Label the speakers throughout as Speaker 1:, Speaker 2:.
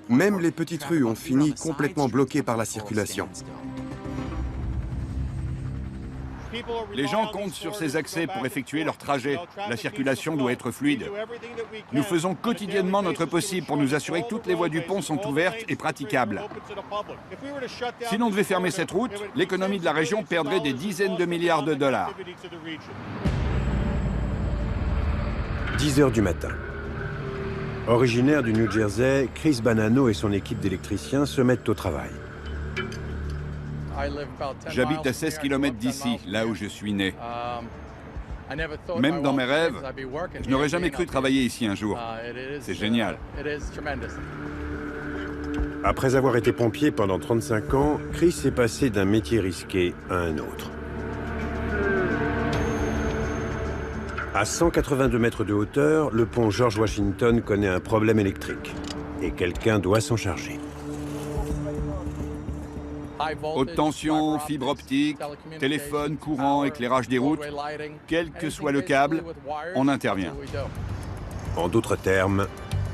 Speaker 1: Même les petites rues ont fini complètement bloquées par la circulation.
Speaker 2: Les gens comptent sur ces accès pour effectuer leur trajet. La circulation doit être fluide. Nous faisons quotidiennement notre possible pour nous assurer que toutes les voies du pont sont ouvertes et praticables. Si l'on devait fermer cette route, l'économie de la région perdrait des dizaines de milliards de dollars.
Speaker 3: 10 heures du matin. Originaire du New Jersey, Chris Banano et son équipe d'électriciens se mettent au travail.
Speaker 2: J'habite à 16 km d'ici, là où je suis né. Même dans mes rêves, je n'aurais jamais cru travailler ici un jour. C'est génial.
Speaker 3: Après avoir été pompier pendant 35 ans, Chris est passé d'un métier risqué à un autre. À 182 mètres de hauteur, le pont George Washington connaît un problème électrique. Et quelqu'un doit s'en charger.
Speaker 2: Haute tension, fibre optique, téléphone, courant, éclairage des routes, quel que soit le câble, on intervient.
Speaker 3: En d'autres termes,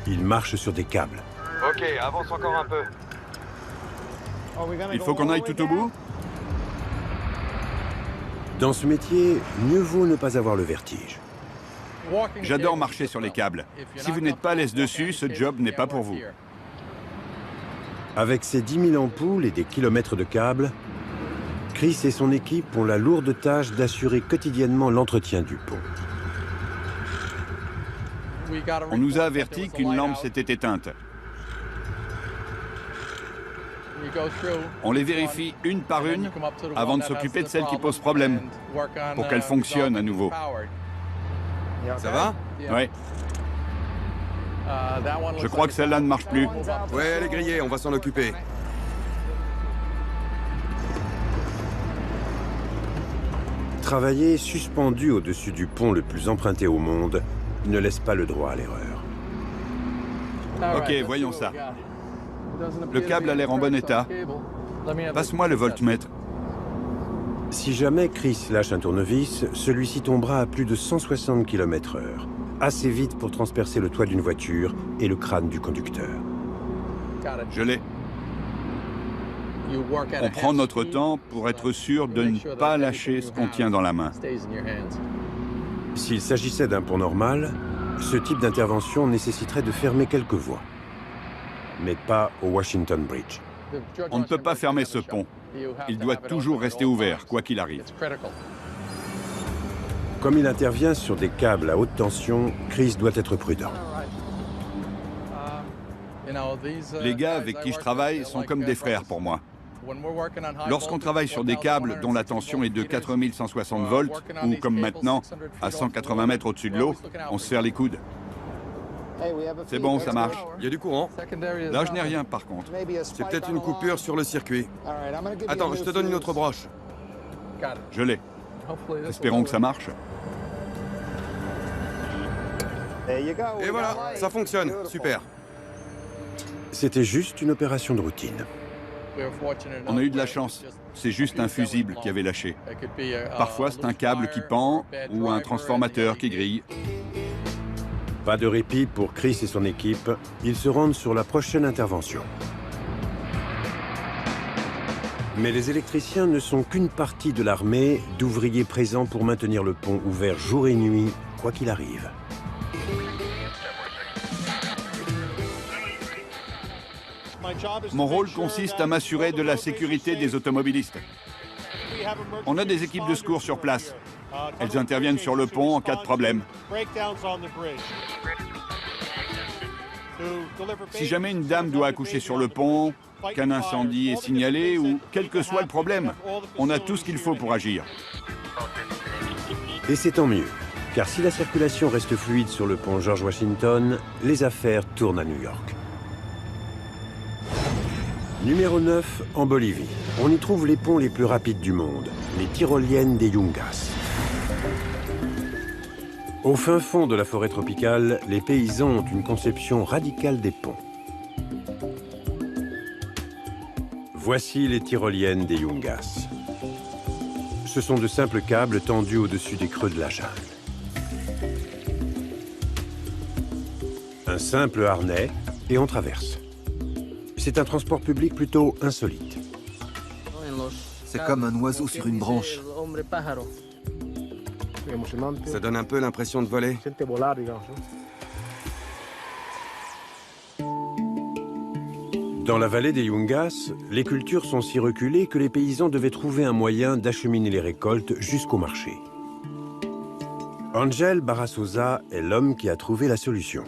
Speaker 3: il marche sur des câbles.
Speaker 4: Ok, avance encore un peu.
Speaker 2: Il faut qu'on aille tout au bout?
Speaker 3: Dans ce métier, mieux vaut ne pas avoir le vertige.
Speaker 2: J'adore marcher sur les câbles. Si vous n'êtes pas à l'aise dessus, ce job n'est pas pour vous.
Speaker 3: Avec ses 10 000 ampoules et des kilomètres de câbles, Chris et son équipe ont la lourde tâche d'assurer quotidiennement l'entretien du pont.
Speaker 2: On nous a averti qu'une lampe s'était éteinte. On les vérifie une par une avant de s'occuper de celle qui pose problème, pour qu'elle fonctionne à nouveau.
Speaker 1: Ça va?
Speaker 2: Oui. Je crois que celle-là ne marche plus.
Speaker 1: Ouais, elle est grillée, on va s'en occuper.
Speaker 3: Travailler suspendu au-dessus du pont le plus emprunté au monde ne laisse pas le droit à l'erreur.
Speaker 2: Ok, voyons ça. Le câble a l'air en bon état. Passe-moi le voltmètre.
Speaker 3: Si jamais Chris lâche un tournevis, celui-ci tombera à plus de 160 km/h. Assez vite pour transpercer le toit d'une voiture et le crâne du conducteur.
Speaker 2: Je l'ai. On prend notre temps pour être sûr de ne pas lâcher ce qu'on tient dans la main.
Speaker 3: S'il s'agissait d'un pont normal, ce type d'intervention nécessiterait de fermer quelques voies. Mais pas au Washington Bridge.
Speaker 2: On ne peut pas fermer ce pont. Il doit toujours rester ouvert, quoi qu'il arrive.
Speaker 3: Comme il intervient sur des câbles à haute tension, Chris doit être prudent.
Speaker 2: Les gars avec qui je travaille sont comme des frères pour moi. Lorsqu'on travaille sur des câbles dont la tension est de 4160 volts, ou comme maintenant, à 180 mètres au-dessus de l'eau, on se serre les coudes. C'est bon, ça marche.
Speaker 1: Il y a du courant.
Speaker 2: Là, je n'ai rien, par contre.
Speaker 1: C'est peut-être une coupure sur le circuit. Attends, je te donne une autre broche.
Speaker 2: Je l'ai. Espérons que ça marche.
Speaker 1: Et voilà, ça fonctionne. Super.
Speaker 3: C'était juste une opération de routine.
Speaker 2: On a eu de la chance. C'est juste un fusible qui avait lâché. Parfois, c'est un câble qui pend ou un transformateur qui grille.
Speaker 3: Pas de répit pour Chris et son équipe. Ils se rendent sur la prochaine intervention. Mais les électriciens ne sont qu'une partie de l'armée d'ouvriers présents pour maintenir le pont ouvert jour et nuit, quoi qu'il arrive.
Speaker 2: Mon rôle consiste à m'assurer de la sécurité des automobilistes. On a des équipes de secours sur place. Elles interviennent sur le pont en cas de problème. Si jamais une dame doit accoucher sur le pont, qu'un incendie est signalé ou quel que soit le problème, on a tout ce qu'il faut pour agir.
Speaker 3: Et c'est tant mieux, car si la circulation reste fluide sur le pont George Washington, les affaires tournent à New York. Numéro 9, en Bolivie. On y trouve les ponts les plus rapides du monde, les tyroliennes des Yungas. Au fin fond de la forêt tropicale, les paysans ont une conception radicale des ponts. Voici les tyroliennes des Yungas. Ce sont de simples câbles tendus au-dessus des creux de la jungle. Un simple harnais et on traverse. C'est un transport public plutôt insolite.
Speaker 5: C'est comme un oiseau sur une branche.
Speaker 1: Ça donne un peu l'impression de voler.
Speaker 3: Dans la vallée des Yungas, les cultures sont si reculées que les paysans devaient trouver un moyen d'acheminer les récoltes jusqu'au marché. Angel Barrasosa est l'homme qui a trouvé la solution.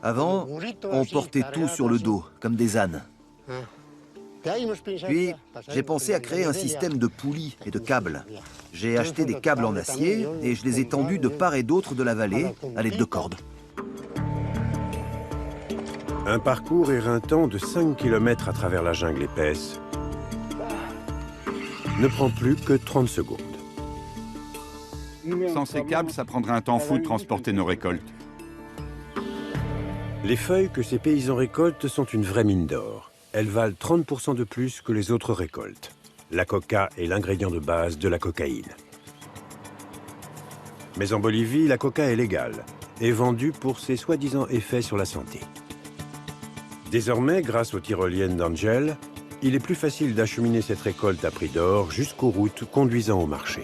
Speaker 5: Avant, on portait tout sur le dos, comme des ânes. Puis, j'ai pensé à créer un système de poulies et de câbles. J'ai acheté des câbles en acier et je les ai tendus de part et d'autre de la vallée à l'aide de cordes.
Speaker 3: Un parcours éreintant de 5 km à travers la jungle épaisse ne prend plus que 30 secondes.
Speaker 2: Sans ces câbles, ça prendrait un temps fou de transporter nos récoltes.
Speaker 3: Les feuilles que ces paysans récoltent sont une vraie mine d'or. Elles valent 30% de plus que les autres récoltes. La coca est l'ingrédient de base de la cocaïne. Mais en Bolivie, la coca est légale et vendue pour ses soi-disant effets sur la santé. Désormais, grâce aux tyroliennes d'Angel, il est plus facile d'acheminer cette récolte à prix d'or jusqu'aux routes conduisant au marché.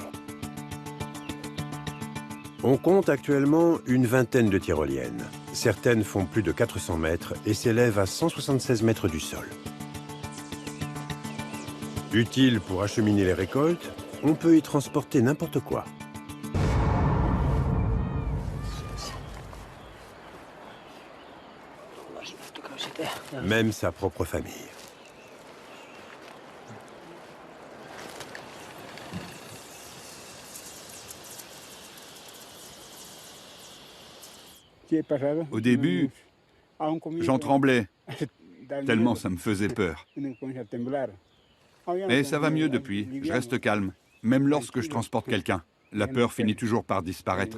Speaker 3: On compte actuellement une vingtaine de tyroliennes. Certaines font plus de 400 mètres et s'élèvent à 176 mètres du sol. Utile pour acheminer les récoltes, on peut y transporter n'importe quoi. Même sa propre famille.
Speaker 2: Au début, j'en tremblais, tellement ça me faisait peur. Mais ça va mieux depuis, je reste calme. Même lorsque je transporte quelqu'un, la peur finit toujours par disparaître.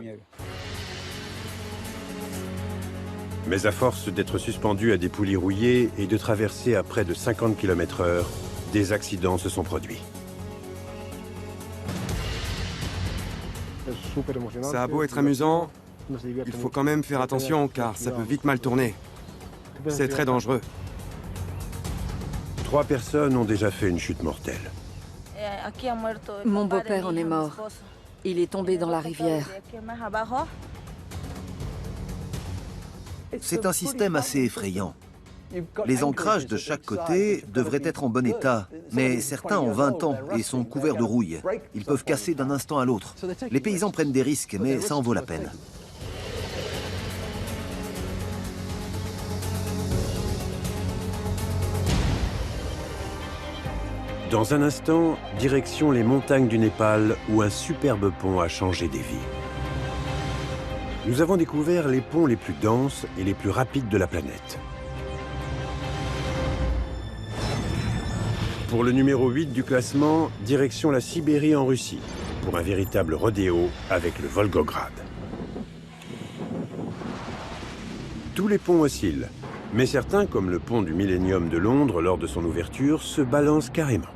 Speaker 3: Mais à force d'être suspendu à des poulies rouillées et de traverser à près de 50 km/h, des accidents se sont produits.
Speaker 1: Ça a beau être amusant, il faut quand même faire attention car ça peut vite mal tourner. C'est très dangereux.
Speaker 3: 3 personnes ont déjà fait une chute mortelle.
Speaker 6: Mon beau-père en est mort. Il est tombé dans la rivière.
Speaker 5: C'est un système assez effrayant. Les ancrages de chaque côté devraient être en bon état, mais certains ont 20 ans et sont couverts de rouille. Ils peuvent casser d'un instant à l'autre. Les paysans prennent des risques, mais ça en vaut la peine.
Speaker 3: Dans un instant, direction les montagnes du Népal où un superbe pont a changé des vies. Nous avons découvert les ponts les plus denses et les plus rapides de la planète. Pour le numéro 8 du classement, direction la Sibérie en Russie, pour un véritable rodéo avec le Volgograd. Tous les ponts oscillent, mais certains, comme le pont du Millennium de Londres lors de son ouverture, se balancent carrément.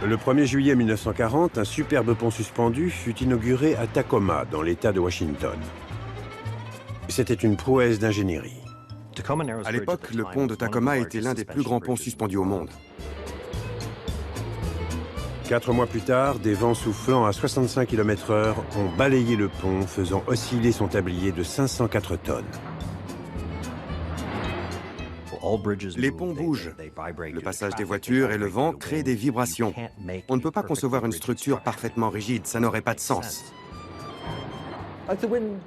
Speaker 3: Le 1er juillet 1940, un superbe pont suspendu fut inauguré à Tacoma, dans l'État de Washington. C'était une prouesse d'ingénierie.
Speaker 1: À l'époque, le pont de Tacoma était l'un des plus grands ponts suspendus au monde.
Speaker 3: 4 mois plus tard, des vents soufflant à 65 km/h ont balayé le pont, faisant osciller son tablier de 504 tonnes.
Speaker 1: Les ponts bougent. Le passage des voitures et le vent créent des vibrations. On ne peut pas concevoir une structure parfaitement rigide, ça n'aurait pas de sens.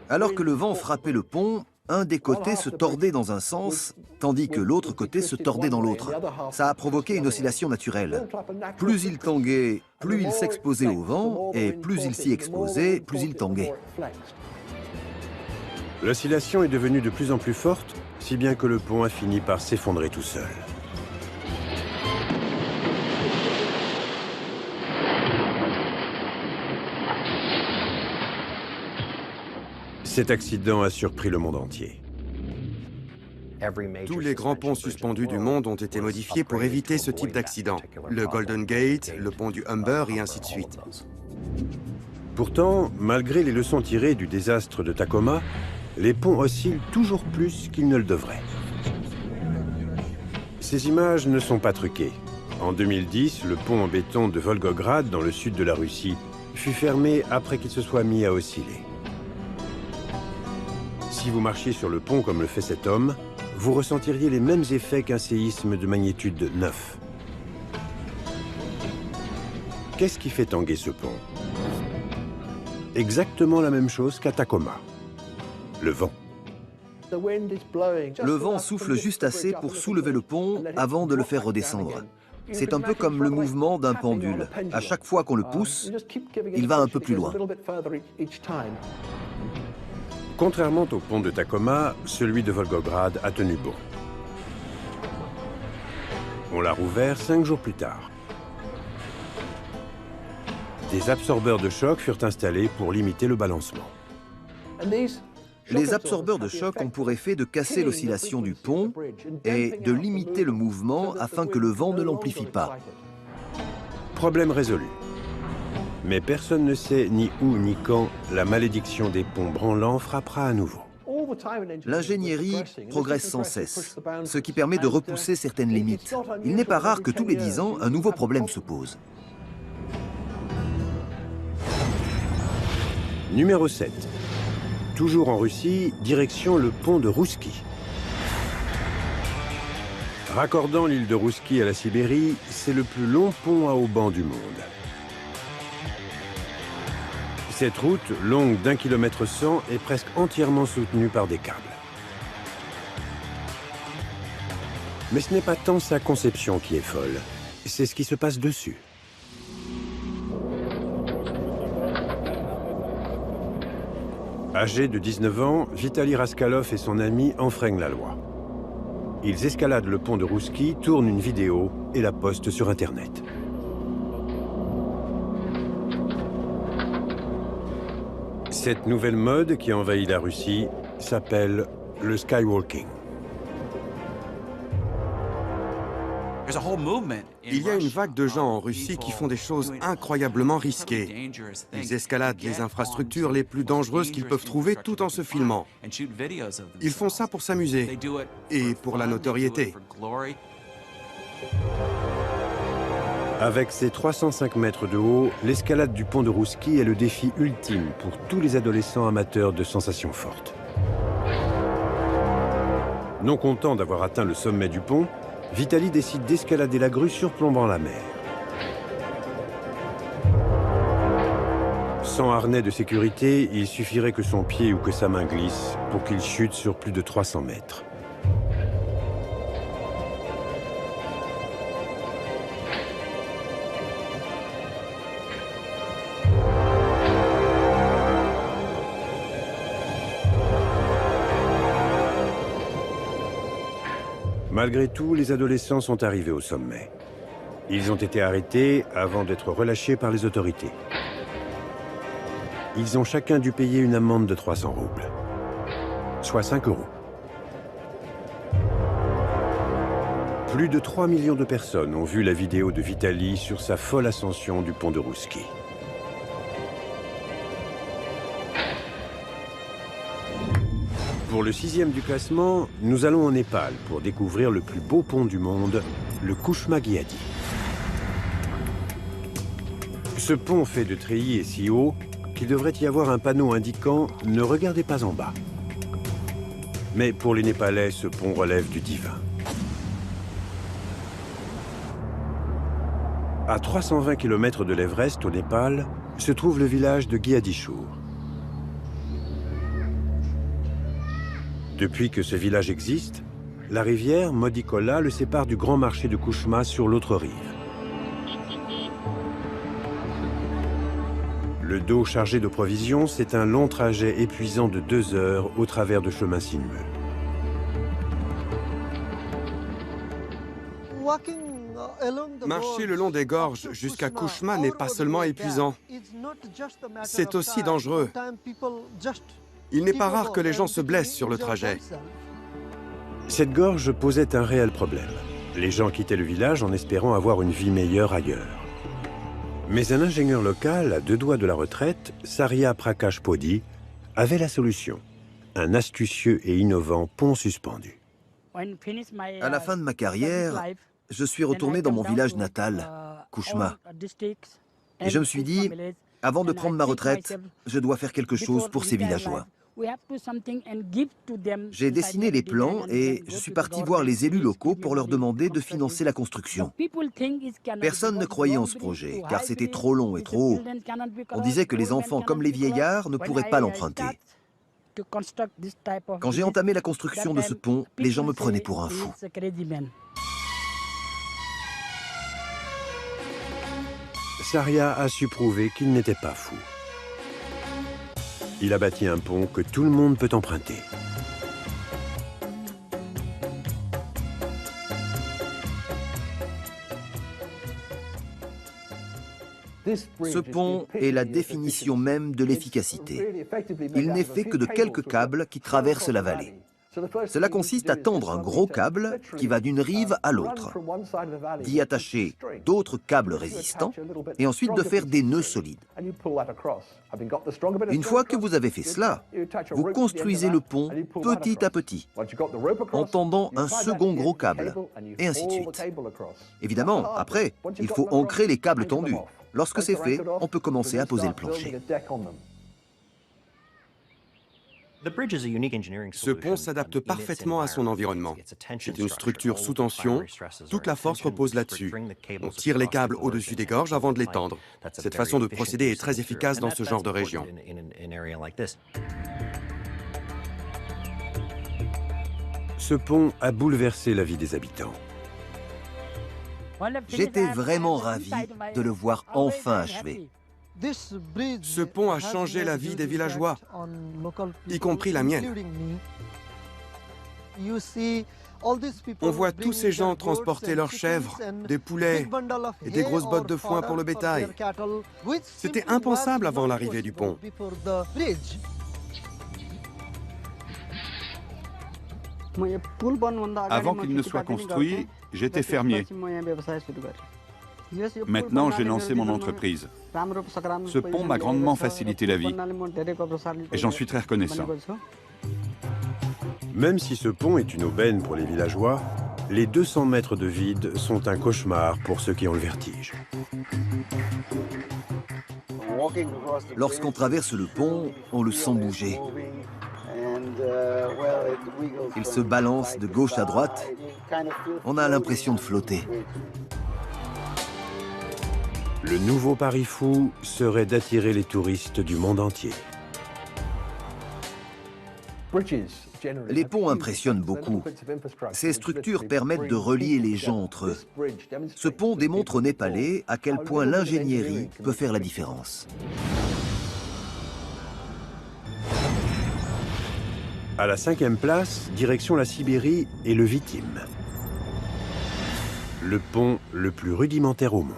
Speaker 5: Alors que le vent frappait le pont, un des côtés se tordait dans un sens, tandis que l'autre côté se tordait dans l'autre. Ça a provoqué une oscillation naturelle. Plus il tanguait, plus il s'exposait au vent, et plus il s'y exposait, plus il tanguait.
Speaker 3: L'oscillation est devenue de plus en plus forte, si bien que le pont a fini par s'effondrer tout seul. Cet accident a surpris le monde entier.
Speaker 1: Tous les grands ponts suspendus du monde ont été modifiés pour éviter ce type d'accident. Le Golden Gate, le pont du Humber et ainsi de suite.
Speaker 3: Pourtant, malgré les leçons tirées du désastre de Tacoma, les ponts oscillent toujours plus qu'ils ne le devraient. Ces images ne sont pas truquées. En 2010, le pont en béton de Volgograd, dans le sud de la Russie, fut fermé après qu'il se soit mis à osciller. Si vous marchiez sur le pont comme le fait cet homme, vous ressentiriez les mêmes effets qu'un séisme de magnitude 9. Qu'est-ce qui fait tanguer ce pont? Exactement la même chose qu'à Tacoma. Le vent.
Speaker 5: Le vent souffle juste assez pour soulever le pont avant de le faire redescendre. C'est un peu comme le mouvement d'un pendule. À chaque fois qu'on le pousse, il va un peu plus loin.
Speaker 3: Contrairement au pont de Tacoma, celui de Volgograd a tenu bon. On l'a rouvert 5 jours plus tard. Des absorbeurs de choc furent installés pour limiter le balancement.
Speaker 5: Les absorbeurs de choc ont pour effet de casser l'oscillation du pont et de limiter le mouvement afin que le vent ne l'amplifie pas.
Speaker 3: Problème résolu. Mais personne ne sait ni où ni quand la malédiction des ponts branlants frappera à nouveau.
Speaker 5: L'ingénierie progresse sans cesse, ce qui permet de repousser certaines limites. Il n'est pas rare que tous les 10 ans, un nouveau problème se pose.
Speaker 3: Numéro 7. Toujours en Russie, direction le pont de Rouski. Raccordant l'île de Rouski à la Sibérie, c'est le plus long pont à haubans du monde. Cette route, longue d'1,1 km, est presque entièrement soutenue par des câbles. Mais ce n'est pas tant sa conception qui est folle, c'est ce qui se passe dessus. Âgé de 19 ans, Vitali Raskalov et son ami enfreignent la loi. Ils escaladent le pont de Rouski, tournent une vidéo et la postent sur Internet. Cette nouvelle mode qui envahit la Russie s'appelle le skywalking.
Speaker 1: Il y a une vague de gens en Russie qui font des choses incroyablement risquées. Ils escaladent les infrastructures les plus dangereuses qu'ils peuvent trouver tout en se filmant. Ils font ça pour s'amuser et pour la notoriété.
Speaker 3: Avec ses 305 mètres de haut, l'escalade du pont de Rouski est le défi ultime pour tous les adolescents amateurs de sensations fortes. Non content d'avoir atteint le sommet du pont, Vitali décide d'escalader la grue surplombant la mer. Sans harnais de sécurité, il suffirait que son pied ou que sa main glisse pour qu'il chute sur plus de 300 mètres. Malgré tout, les adolescents sont arrivés au sommet. Ils ont été arrêtés avant d'être relâchés par les autorités. Ils ont chacun dû payer une amende de 300 roubles, soit 5 €. Plus de 3 millions de personnes ont vu la vidéo de Vitali sur sa folle ascension du pont de Rouski. Pour le 6e du classement, nous allons au Népal pour découvrir le plus beau pont du monde, le Kushma-Gyadi. Ce pont fait de treillis est si haut qu'il devrait y avoir un panneau indiquant « Ne regardez pas en bas ». Mais pour les Népalais, ce pont relève du divin. À 320 km de l'Everest, au Népal, se trouve le village de Gyadishur. Depuis que ce village existe, la rivière Modikola le sépare du grand marché de Kushma sur l'autre rive. Le dos chargé de provisions, c'est un long trajet épuisant de 2 heures au travers de chemins sinueux.
Speaker 1: Marcher le long des gorges jusqu'à Kushma n'est pas seulement épuisant, c'est aussi dangereux. Il n'est pas rare que les gens se blessent sur le trajet.
Speaker 3: Cette gorge posait un réel problème. Les gens quittaient le village en espérant avoir une vie meilleure ailleurs. Mais un ingénieur local, à 2 doigts de la retraite, Saria Prakash Podi, avait la solution. un astucieux et innovant pont suspendu.
Speaker 5: À la fin de ma carrière, je suis retourné dans mon village natal, Kouchma. Et je me suis dit, avant de prendre ma retraite, je dois faire quelque chose pour ces villageois. J'ai dessiné les plans et je suis parti voir les élus locaux pour leur demander de financer la construction. Personne ne croyait en ce projet, car c'était trop long et trop haut. On disait que les enfants comme les vieillards ne pourraient pas l'emprunter. Quand j'ai entamé la construction de ce pont, les gens me prenaient pour un fou.
Speaker 3: Saria a su prouver qu'il n'était pas fou. Il a bâti un pont que tout le monde peut emprunter.
Speaker 5: Ce pont est la définition même de l'efficacité. Il n'est fait que de quelques câbles qui traversent la vallée. Cela consiste à tendre un gros câble qui va d'une rive à l'autre, d'y attacher d'autres câbles résistants et ensuite de faire des nœuds solides. Une fois que vous avez fait cela, vous construisez le pont petit à petit, en tendant un second gros câble, et ainsi de suite. Évidemment, après, il faut ancrer les câbles tendus. Lorsque c'est fait, on peut commencer à poser le plancher.
Speaker 1: Ce pont s'adapte parfaitement à son environnement. C'est une structure sous tension, toute la force repose là-dessus. On tire les câbles au-dessus des gorges avant de les tendre. Cette façon de procéder est très efficace dans ce genre de région.
Speaker 3: Ce pont a bouleversé la vie des habitants.
Speaker 5: J'étais vraiment ravi de le voir enfin achevé.
Speaker 1: Ce pont a changé la vie des villageois, y compris la mienne. On voit tous ces gens transporter leurs chèvres, des poulets et des grosses bottes de foin pour le bétail. C'était impensable avant l'arrivée du pont.
Speaker 2: Avant qu'il ne soit construit, j'étais fermier. Maintenant, j'ai lancé mon entreprise. Ce pont m'a grandement facilité la vie et j'en suis très reconnaissant.
Speaker 3: Même si ce pont est une aubaine pour les villageois, les 200 mètres de vide sont un cauchemar pour ceux qui ont le vertige.
Speaker 5: Lorsqu'on traverse le pont, on le sent bouger. Il se balance de gauche à droite. On a l'impression de flotter.
Speaker 3: Le nouveau pari fou serait d'attirer les touristes du monde entier.
Speaker 5: Les ponts impressionnent beaucoup. Ces structures permettent de relier les gens entre eux. Ce pont démontre aux Népalais à quel point l'ingénierie peut faire la différence.
Speaker 3: À la 5e place, direction la Sibérie et le Vitim. Le pont le plus rudimentaire au monde.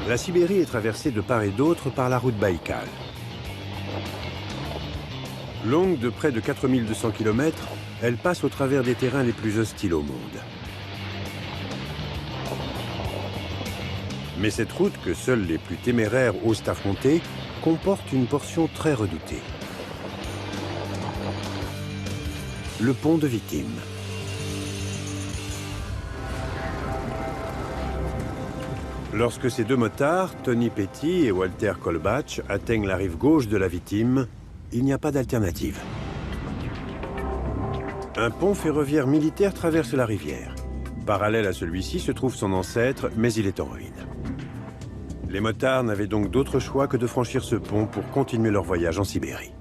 Speaker 3: La Sibérie est traversée de part et d'autre par la route Baïkal. Longue de près de 4200 km, elle passe au travers des terrains les plus hostiles au monde. Mais cette route, que seuls les plus téméraires osent affronter, comporte une portion très redoutée. Le pont de Vitim. Lorsque ces deux motards, Tony Petty et Walter Kolbach, atteignent la rive gauche de la Vitim, il n'y a pas d'alternative. Un pont ferroviaire militaire traverse la rivière. Parallèle à celui-ci se trouve son ancêtre, mais il est en ruine. Les motards n'avaient donc d'autre choix que de franchir ce pont pour continuer leur voyage en Sibérie.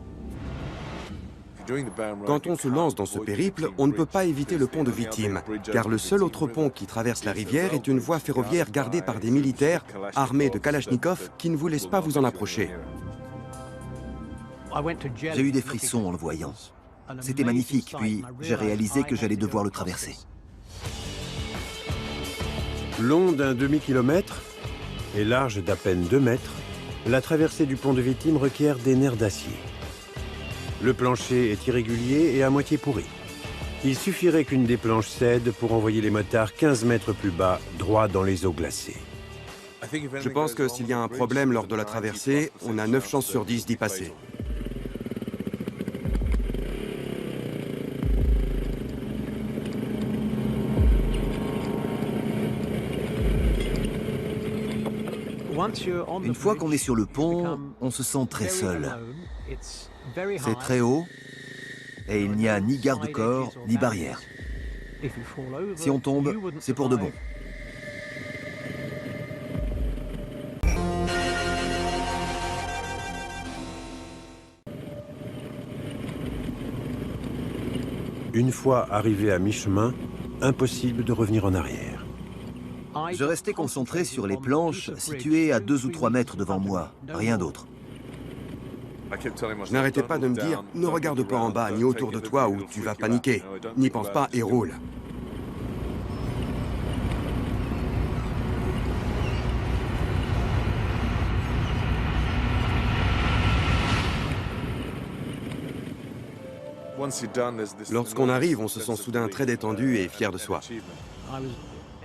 Speaker 1: Quand on se lance dans ce périple, on ne peut pas éviter le pont de Vitim, car le seul autre pont qui traverse la rivière est une voie ferroviaire gardée par des militaires armés de Kalachnikov qui ne vous laissent pas vous en approcher.
Speaker 5: J'ai eu des frissons en le voyant. C'était magnifique, puis j'ai réalisé que j'allais devoir le traverser.
Speaker 3: Long d'un demi-kilomètre et large d'à peine 2 mètres, la traversée du pont de Vitim requiert des nerfs d'acier. Le plancher est irrégulier et à moitié pourri. Il suffirait qu'une des planches cède pour envoyer les motards 15 mètres plus bas, droit dans les eaux glacées.
Speaker 1: Je pense que s'il y a un problème lors de la traversée, on a 9 chances sur 10 d'y passer.
Speaker 5: Une fois qu'on est sur le pont, on se sent très seul. C'est très haut et il n'y a ni garde-corps ni barrière. Si on tombe, c'est pour de bon.
Speaker 3: Une fois arrivé à mi-chemin, impossible de revenir en arrière.
Speaker 5: Je restais concentré sur les planches situées à 2 ou 3 mètres devant moi, rien d'autre.
Speaker 1: Je n'arrêtais pas de me dire, ne regarde pas en bas ni autour de toi ou tu vas paniquer. N'y pense pas et roule. Lorsqu'on arrive, on se sent soudain très détendu et fier de soi.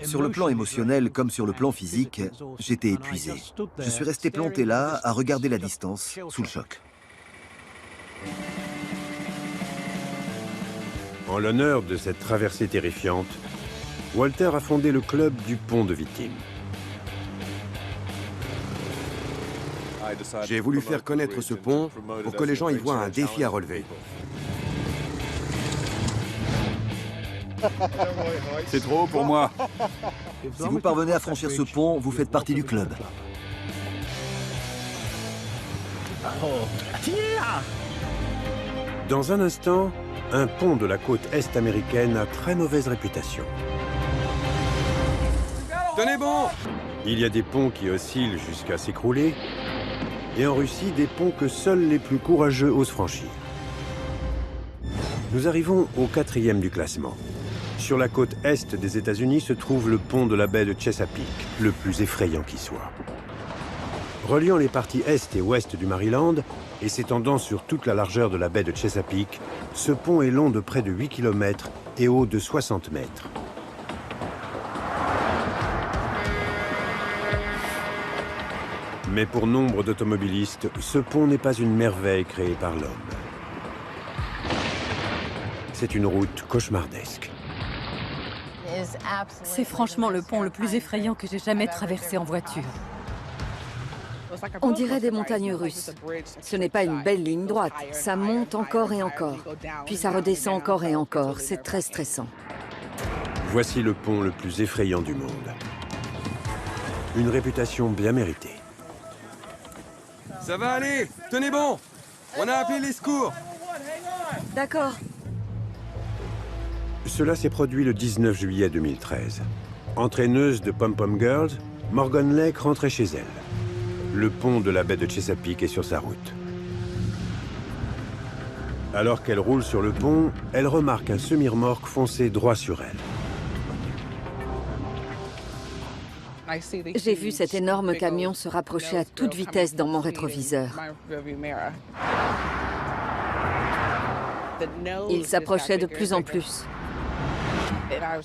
Speaker 5: Sur le plan émotionnel comme sur le plan physique, j'étais épuisé. Je suis resté planté là, à regarder la distance, sous le choc.
Speaker 3: En l'honneur de cette traversée terrifiante, Walter a fondé le club du pont de victimes.
Speaker 1: J'ai voulu faire connaître ce pont pour que les gens y voient un défi à relever.
Speaker 2: C'est trop haut pour moi.
Speaker 5: Si vous parvenez à franchir ce pont, vous faites partie du club.
Speaker 3: Dans un instant, un pont de la côte est américaine a très mauvaise réputation.
Speaker 1: Tenez bon!
Speaker 3: Il y a des ponts qui oscillent jusqu'à s'écrouler, et en Russie, des ponts que seuls les plus courageux osent franchir. Nous arrivons au 4e du classement. Sur la côte est des États-Unis se trouve le pont de la baie de Chesapeake, le plus effrayant qui soit. Reliant les parties est et ouest du Maryland et s'étendant sur toute la largeur de la baie de Chesapeake, ce pont est long de près de 8 km et haut de 60 mètres. Mais pour nombre d'automobilistes, ce pont n'est pas une merveille créée par l'homme. C'est une route cauchemardesque.
Speaker 7: C'est franchement le pont le plus effrayant que j'ai jamais traversé en voiture.
Speaker 6: On dirait des montagnes russes. Ce n'est pas une belle ligne droite. Ça monte encore et encore. Puis ça redescend encore et encore. C'est très stressant.
Speaker 3: Voici le pont le plus effrayant du monde. Une réputation bien méritée.
Speaker 1: Ça va aller! Tenez bon! On a appelé les secours!
Speaker 6: D'accord.
Speaker 3: Cela s'est produit le 19 juillet 2013. Entraîneuse de Pom Pom Girls, Morgan Lake rentrait chez elle. Le pont de la baie de Chesapeake est sur sa route. Alors qu'elle roule sur le pont, elle remarque un semi-remorque foncer droit sur elle.
Speaker 6: J'ai vu cet énorme camion se rapprocher à toute vitesse dans mon rétroviseur. Il s'approchait de plus en plus.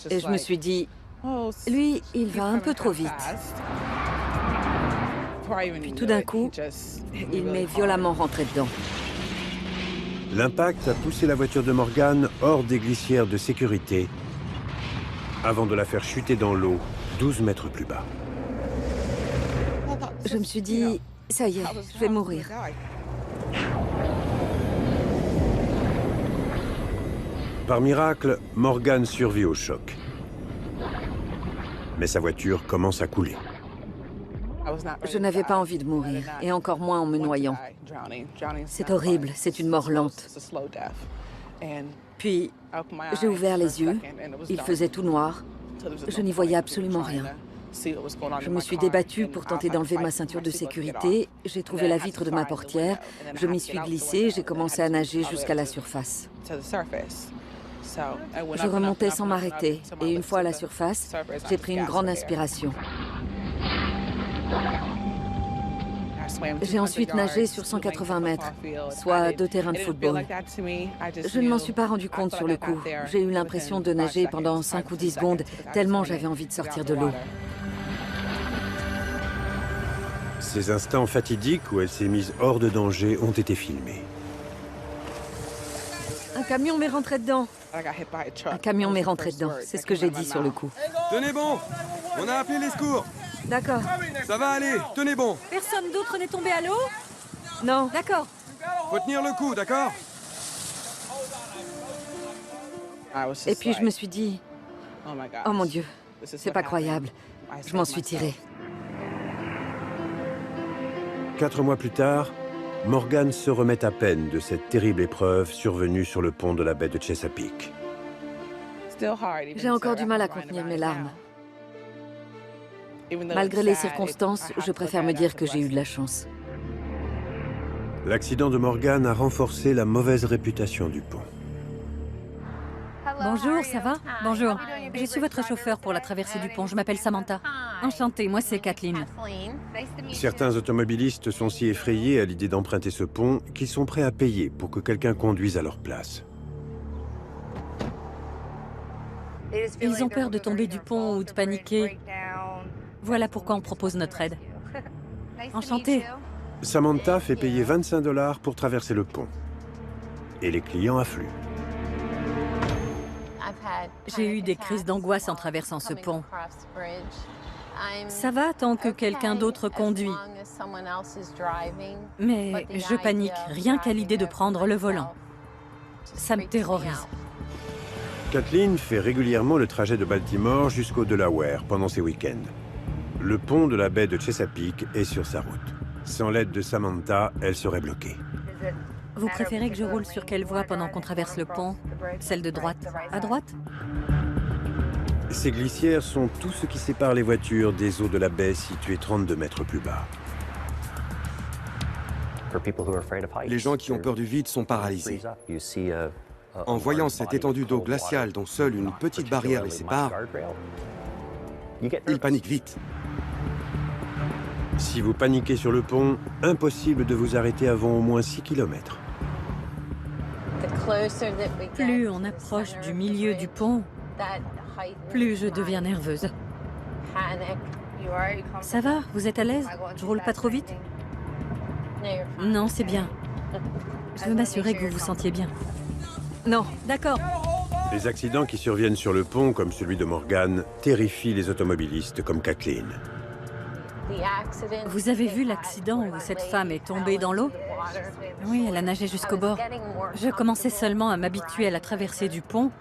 Speaker 6: Et je me suis dit, lui, il va un peu trop vite. Puis tout d'un coup, il m'est violemment rentré dedans.
Speaker 3: L'impact a poussé la voiture de Morgan hors des glissières de sécurité avant de la faire chuter dans l'eau 12 mètres plus bas.
Speaker 6: Je me suis dit, ça y est, je vais mourir.
Speaker 3: Par miracle, Morgan survit au choc. Mais sa voiture commence à couler.
Speaker 6: Je n'avais pas envie de mourir, et encore moins en me noyant. C'est horrible, c'est une mort lente. Puis, j'ai ouvert les yeux, il faisait tout noir, je n'y voyais absolument rien. Je me suis débattue pour tenter d'enlever ma ceinture de sécurité, j'ai trouvé la vitre de ma portière, je m'y suis glissée, j'ai commencé à nager jusqu'à la surface. Je remontais sans m'arrêter, et une fois à la surface, j'ai pris une grande inspiration. J'ai ensuite nagé sur 180 mètres, soit 2 terrains de football. Je ne m'en suis pas rendu compte sur le coup. J'ai eu l'impression de nager pendant 5 ou 10 secondes, tellement j'avais envie de sortir de l'eau.
Speaker 3: Ces instants fatidiques où elle s'est mise hors de danger ont été filmés.
Speaker 6: Un camion m'est rentré dedans. Un camion m'est rentré dedans, c'est ce que j'ai dit sur le coup.
Speaker 1: Tenez bon! On a appelé les secours!
Speaker 6: D'accord.
Speaker 1: Ça va aller, tenez bon.
Speaker 7: Personne d'autre n'est tombé à l'eau?
Speaker 6: Non.
Speaker 7: D'accord.
Speaker 1: Faut tenir le coup, d'accord?
Speaker 6: Et puis je me suis dit, oh mon Dieu, c'est pas croyable. Je m'en suis tirée.
Speaker 3: 4 mois plus tard, Morgan se remet à peine de cette terrible épreuve survenue sur le pont de la baie de Chesapeake.
Speaker 6: J'ai encore du mal à contenir mes larmes. Malgré les circonstances, je préfère me dire que j'ai eu de la chance.
Speaker 3: L'accident de Morgan a renforcé la mauvaise réputation du pont.
Speaker 7: Bonjour, ça va? Bonjour. Je suis votre chauffeur pour la traversée du pont. Je m'appelle Samantha. Enchantée, moi c'est Kathleen.
Speaker 3: Certains automobilistes sont si effrayés à l'idée d'emprunter ce pont qu'ils sont prêts à payer pour que quelqu'un conduise à leur place.
Speaker 7: Ils ont peur de tomber du pont ou de paniquer. Voilà pourquoi on propose notre aide. Enchantée.
Speaker 3: Samantha fait payer 25 $ pour traverser le pont. Et les clients affluent.
Speaker 7: J'ai eu des crises d'angoisse en traversant ce pont. Ça va tant que quelqu'un d'autre conduit. Mais je panique rien qu'à l'idée de prendre le volant. Ça me terrorise.
Speaker 3: Kathleen fait régulièrement le trajet de Baltimore jusqu'au Delaware pendant ses week-ends. Le pont de la baie de Chesapeake est sur sa route. Sans l'aide de Samantha, elle serait bloquée.
Speaker 7: Vous préférez que je roule sur quelle voie pendant qu'on traverse le pont? Celle de droite? À droite?
Speaker 3: Ces glissières sont tout ce qui sépare les voitures des eaux de la baie situées 32 mètres plus bas.
Speaker 1: Les gens qui ont peur du vide sont paralysés. En voyant cette étendue d'eau glaciale dont seule une petite barrière les sépare, ils paniquent vite.
Speaker 3: Si vous paniquez sur le pont, impossible de vous arrêter avant au moins 6 km.
Speaker 7: Plus on approche du milieu du pont, plus je deviens nerveuse. Ça va? Vous êtes à l'aise? Je roule pas trop vite? Non, c'est bien. Je veux m'assurer que vous vous sentiez bien. Non, d'accord.
Speaker 3: Les accidents qui surviennent sur le pont, comme celui de Morgan, terrifient les automobilistes comme Kathleen.
Speaker 7: Vous avez vu l'accident où cette femme est tombée dans l'eau? Oui, elle a nagé jusqu'au bord. Je commençais seulement à m'habituer à la traversée du pont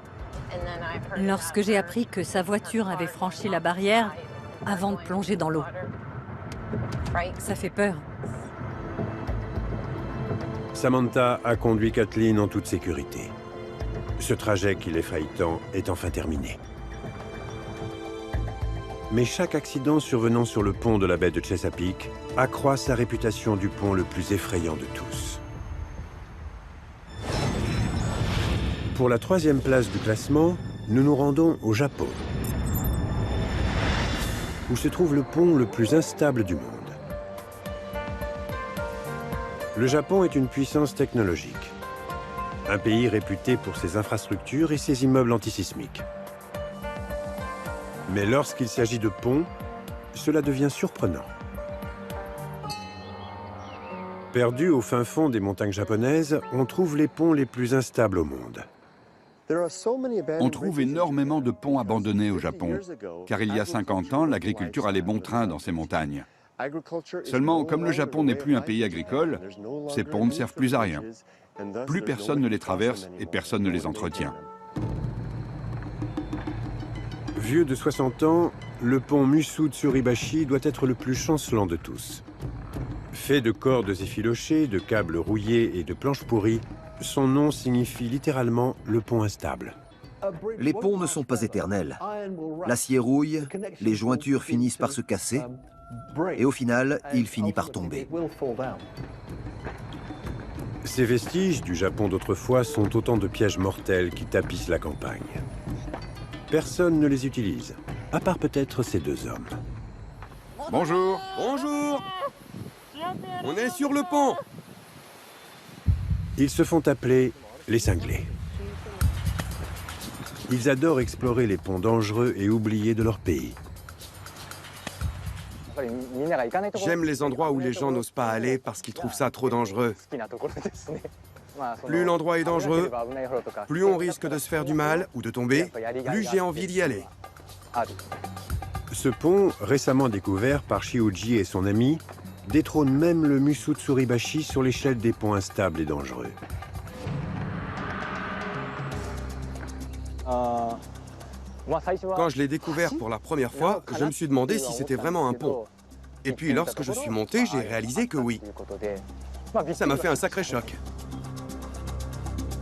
Speaker 7: lorsque j'ai appris que sa voiture avait franchi la barrière avant de plonger dans l'eau. Ça fait peur.
Speaker 3: Samantha a conduit Kathleen en toute sécurité. Ce trajet qui l'effraie tant est enfin terminé. Mais chaque accident survenant sur le pont de la baie de Chesapeake accroît sa réputation du pont le plus effrayant de tous. Pour la 3e place du classement, nous nous rendons au Japon, où se trouve le pont le plus instable du monde. Le Japon est une puissance technologique, un pays réputé pour ses infrastructures et ses immeubles antisismiques. Mais lorsqu'il s'agit de ponts, cela devient surprenant. Perdus au fin fond des montagnes japonaises, on trouve les ponts les plus instables au monde.
Speaker 2: On trouve énormément de ponts abandonnés au Japon, car il y a 50 ans, l'agriculture allait bon train dans ces montagnes. Seulement, comme le Japon n'est plus un pays agricole, ces ponts ne servent plus à rien. Plus personne ne les traverse et personne ne les entretient.
Speaker 3: Vieux de 60 ans, le pont Musu Tsurubashi doit être le plus chancelant de tous. Fait de cordes effilochées, de câbles rouillés et de planches pourries, son nom signifie littéralement le pont instable.
Speaker 5: Les ponts ne sont pas éternels. L'acier rouille, les jointures finissent par se casser, et au final, il finit par tomber.
Speaker 3: Ces vestiges du Japon d'autrefois sont autant de pièges mortels qui tapissent la campagne. Personne ne les utilise, à part peut-être ces 2 hommes.
Speaker 2: Bonjour.
Speaker 1: Bonjour! On est sur le pont!
Speaker 3: Ils se font appeler les cinglés. Ils adorent explorer les ponts dangereux et oubliés de leur pays.
Speaker 1: J'aime les endroits où les gens n'osent pas aller parce qu'ils trouvent ça trop dangereux. Plus l'endroit est dangereux, plus on risque de se faire du mal ou de tomber, plus j'ai envie d'y aller.
Speaker 3: Ce pont, récemment découvert par Shiuji et son ami, détrône même le Musu Tsuribashi sur l'échelle des ponts instables et dangereux.
Speaker 1: Quand je l'ai découvert pour la première fois, je me suis demandé si c'était vraiment un pont. Et puis lorsque je suis monté, j'ai réalisé que oui. Ça m'a fait un sacré choc.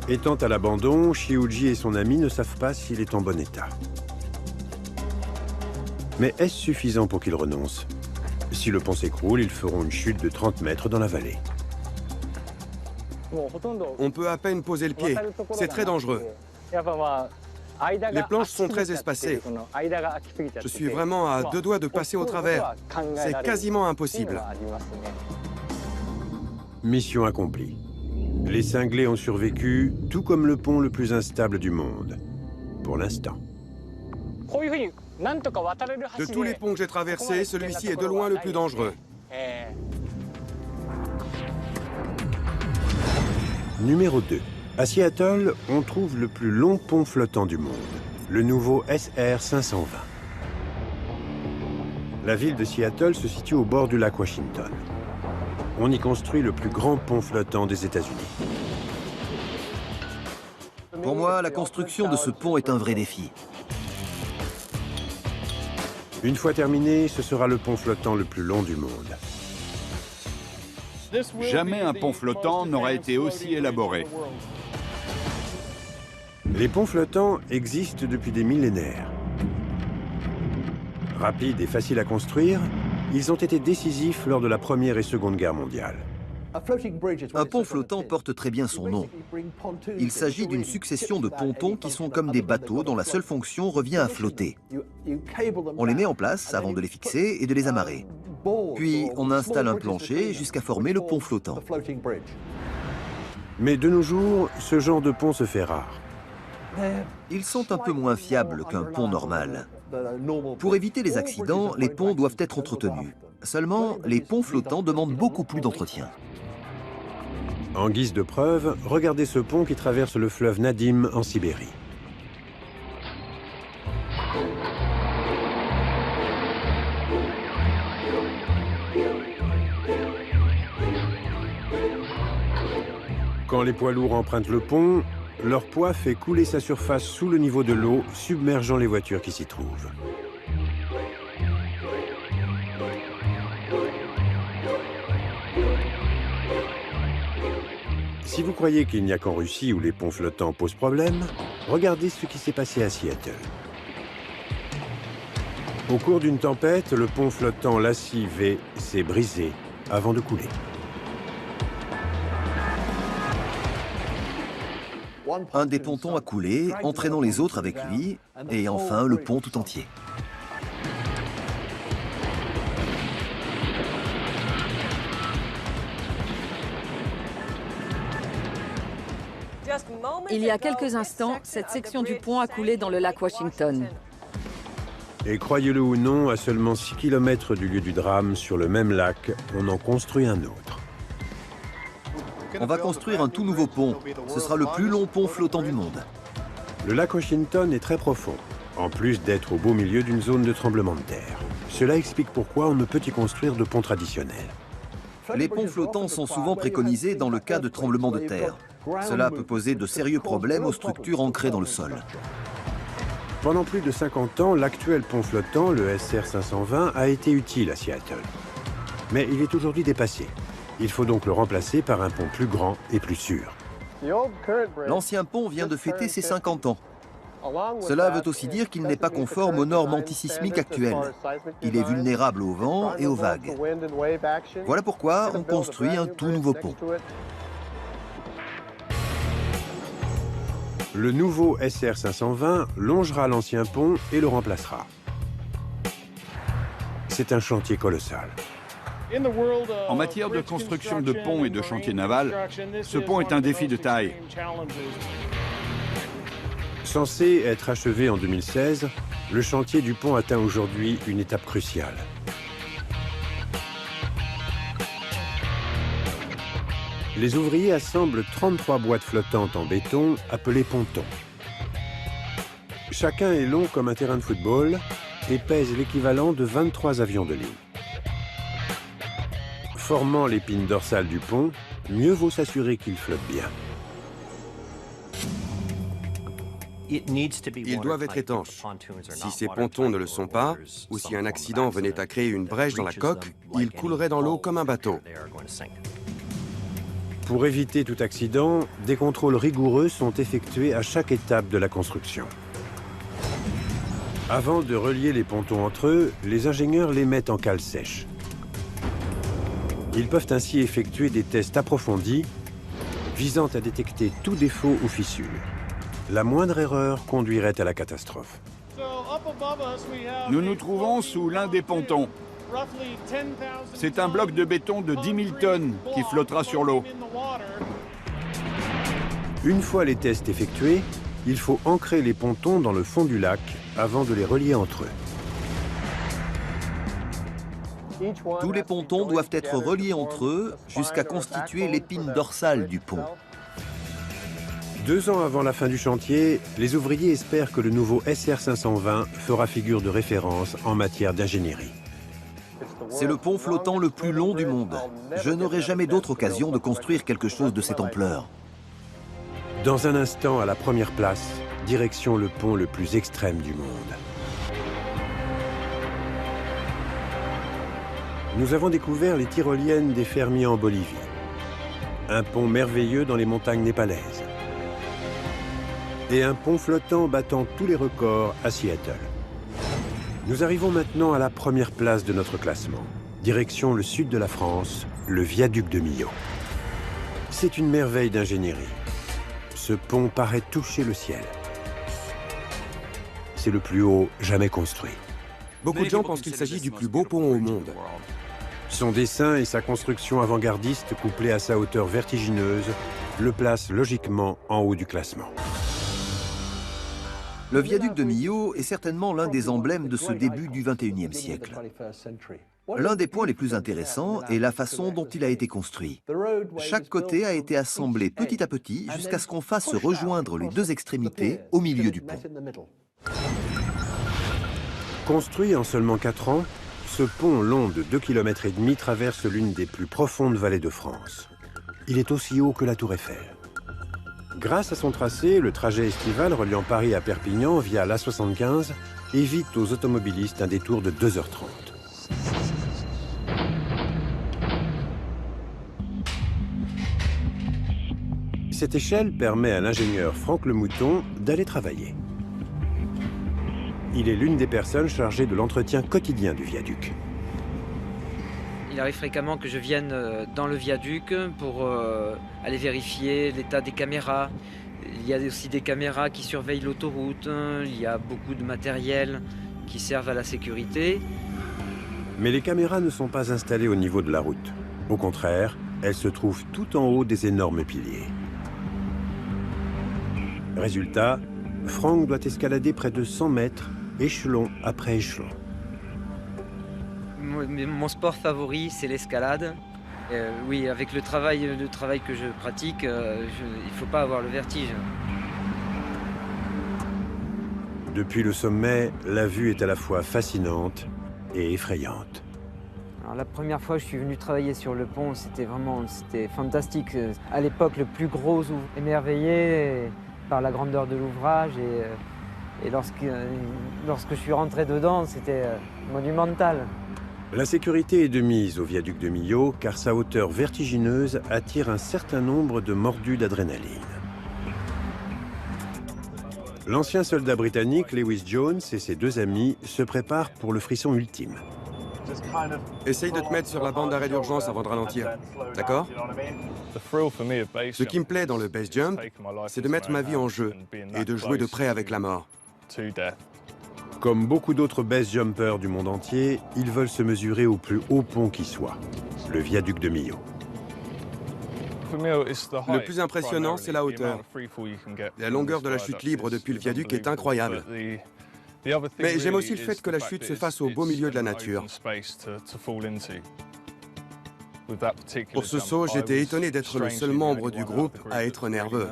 Speaker 3: Étant à l'abandon, Shiuji et son ami ne savent pas s'il est en bon état. Mais est-ce suffisant pour qu'ils renoncent? Si le pont s'écroule, ils feront une chute de 30 mètres dans la vallée.
Speaker 1: On peut à peine poser le pied. C'est très dangereux. Les planches sont très espacées. Je suis vraiment à 2 doigts de passer au travers. C'est quasiment impossible.
Speaker 3: Mission accomplie. Les cinglés ont survécu, tout comme le pont le plus instable du monde. Pour l'instant.
Speaker 1: De tous les ponts que j'ai traversés, celui-ci est de loin le plus dangereux.
Speaker 3: Numéro 2. À Seattle, on trouve le plus long pont flottant du monde, le nouveau SR 520. La ville de Seattle se situe au bord du lac Washington. On y construit le plus grand pont flottant des États-Unis.
Speaker 5: Pour moi, la construction de ce pont est un vrai défi.
Speaker 3: Une fois terminé, ce sera le pont flottant le plus long du monde.
Speaker 2: Jamais un pont flottant n'aura été aussi élaboré.
Speaker 3: Les ponts flottants existent depuis des millénaires. Rapides et faciles à construire, ils ont été décisifs lors de la Première et Seconde Guerre mondiale.
Speaker 5: Un pont flottant porte très bien son nom. Il s'agit d'une succession de pontons qui sont comme des bateaux dont la seule fonction revient à flotter. On les met en place avant de les fixer et de les amarrer. Puis on installe un plancher jusqu'à former le pont flottant.
Speaker 3: Mais de nos jours, ce genre de pont se fait rare.
Speaker 5: Ils sont un peu moins fiables qu'un pont normal. Pour éviter les accidents, les ponts doivent être entretenus. Seulement, les ponts flottants demandent beaucoup plus d'entretien.
Speaker 3: En guise de preuve, regardez ce pont qui traverse le fleuve Nadim en Sibérie. Quand les poids lourds empruntent le pont, leur poids fait couler sa surface sous le niveau de l'eau, submergeant les voitures qui s'y trouvent. Si vous croyez qu'il n'y a qu'en Russie où les ponts flottants posent problème, regardez ce qui s'est passé à Seattle. Au cours d'une tempête, le pont flottant Lassie V s'est brisé avant de couler.
Speaker 5: Un des pontons a coulé, entraînant les autres avec lui, et enfin le pont tout entier.
Speaker 6: Il y a quelques instants, cette section du pont a coulé dans le lac Washington.
Speaker 3: Et croyez-le ou non, à seulement 6 km du lieu du drame, sur le même lac, on en construit un autre.
Speaker 5: On va construire un tout nouveau pont. Ce sera le plus long pont flottant du monde.
Speaker 3: Le lac Washington est très profond, en plus d'être au beau milieu d'une zone de tremblement de terre. Cela explique pourquoi on ne peut y construire de pont traditionnel.
Speaker 5: Les ponts flottants sont souvent préconisés dans le cas de tremblements de terre. Cela peut poser de sérieux problèmes aux structures ancrées dans le sol.
Speaker 3: Pendant plus de 50 ans, l'actuel pont flottant, le SR 520, a été utile à Seattle. Mais il est aujourd'hui dépassé. Il faut donc le remplacer par un pont plus grand et plus sûr.
Speaker 5: L'ancien pont vient de fêter ses 50 ans. Cela veut aussi dire qu'il n'est pas conforme aux normes antisismiques actuelles. Il est vulnérable au vent et aux vagues. Voilà pourquoi on construit un tout nouveau pont.
Speaker 3: Le nouveau SR 520 longera l'ancien pont et le remplacera. C'est un chantier colossal.
Speaker 2: En matière de construction de ponts et de chantiers navals, ce pont est un défi de taille.
Speaker 3: Censé être achevé en 2016, le chantier du pont atteint aujourd'hui une étape cruciale. Les ouvriers assemblent 33 boîtes flottantes en béton appelées pontons. Chacun est long comme un terrain de football et pèse l'équivalent de 23 avions de ligne. Formant l'épine dorsale du pont, mieux vaut s'assurer qu'il flotte bien.
Speaker 1: Ils doivent être étanches. Si ces pontons ne le sont pas, ou si un accident venait à créer une brèche dans la coque, ils couleraient dans l'eau comme un bateau.
Speaker 3: Pour éviter tout accident, des contrôles rigoureux sont effectués à chaque étape de la construction. Avant de relier les pontons entre eux, les ingénieurs les mettent en cale sèche. Ils peuvent ainsi effectuer des tests approfondis visant à détecter tout défaut ou fissure. La moindre erreur conduirait à la catastrophe.
Speaker 2: Nous nous trouvons sous l'un des pontons. C'est un bloc de béton de 10 000 tonnes qui flottera sur l'eau.
Speaker 3: Une fois les tests effectués, il faut ancrer les pontons dans le fond du lac avant de les relier entre eux.
Speaker 5: Tous les pontons doivent être reliés entre eux jusqu'à constituer l'épine dorsale du pont.
Speaker 3: 2 ans avant la fin du chantier, les ouvriers espèrent que le nouveau SR 520 fera figure de référence en matière d'ingénierie.
Speaker 5: C'est le pont flottant le plus long du monde. Je n'aurai jamais d'autre occasion de construire quelque chose de cette ampleur.
Speaker 3: Dans un instant, à la première place, direction le pont le plus extrême du monde. Nous avons découvert les tyroliennes des fermiers en Bolivie. Un pont merveilleux dans les montagnes népalaises. Et un pont flottant battant tous les records à Seattle. Nous arrivons maintenant à la première place de notre classement. Direction le sud de la France, le viaduc de Millau. C'est une merveille d'ingénierie. Ce pont paraît toucher le ciel. C'est le plus haut jamais construit.
Speaker 1: Beaucoup de gens pensent qu'il s'agit du plus beau pont au monde.
Speaker 3: Son dessin et sa construction avant-gardiste, couplée à sa hauteur vertigineuse, le placent logiquement en haut du classement.
Speaker 5: Le viaduc de Millau est certainement l'un des emblèmes de ce début du XXIe siècle. L'un des points les plus intéressants est la façon dont il a été construit. Chaque côté a été assemblé petit à petit jusqu'à ce qu'on fasse se rejoindre les 2 extrémités au milieu du pont.
Speaker 3: Construit en seulement 4 ans, ce pont long de 2,5 km traverse l'une des plus profondes vallées de France. Il est aussi haut que la Tour Eiffel. Grâce à son tracé, le trajet estival reliant Paris à Perpignan via l'A75 évite aux automobilistes un détour de 2h30. Cette échelle permet à l'ingénieur Franck Lemouton d'aller travailler. Il est l'une des personnes chargées de l'entretien quotidien du viaduc.
Speaker 8: Il arrive fréquemment que je vienne dans le viaduc pour aller vérifier l'état des caméras. Il y a aussi des caméras qui surveillent l'autoroute. Il y a beaucoup de matériel qui servent à la sécurité.
Speaker 3: Mais les caméras ne sont pas installées au niveau de la route. Au contraire, elles se trouvent tout en haut des énormes piliers. Résultat, Franck doit escalader près de 100 mètres, échelon après échelon.
Speaker 8: Mon sport favori, c'est l'escalade. Oui, avec le travail que je pratique, il ne faut pas avoir le vertige.
Speaker 3: Depuis le sommet, la vue est à la fois fascinante et effrayante.
Speaker 8: Alors, la première fois que je suis venu travailler sur le pont, c'était fantastique. À l'époque, le plus gros émerveillé par la grandeur de l'ouvrage. Et lorsque je suis rentré dedans, c'était monumental.
Speaker 3: La sécurité est de mise au viaduc de Millau car sa hauteur vertigineuse attire un certain nombre de mordus d'adrénaline. L'ancien soldat britannique Lewis Jones et ses 2 amis se préparent pour le frisson ultime.
Speaker 1: Essaye de te mettre sur la bande d'arrêt d'urgence avant de ralentir, d'accord? Ce qui me plaît dans le base jump, c'est de mettre ma vie en jeu et de jouer de près avec la mort.
Speaker 3: Comme beaucoup d'autres base jumpers du monde entier, ils veulent se mesurer au plus haut pont qui soit, le viaduc de Millau.
Speaker 1: Le plus impressionnant, c'est la hauteur. La longueur de la chute libre depuis le viaduc est incroyable. Mais j'aime aussi le fait que la chute se fasse au beau milieu de la nature. Pour ce saut, j'étais étonné d'être le seul membre du groupe à être nerveux.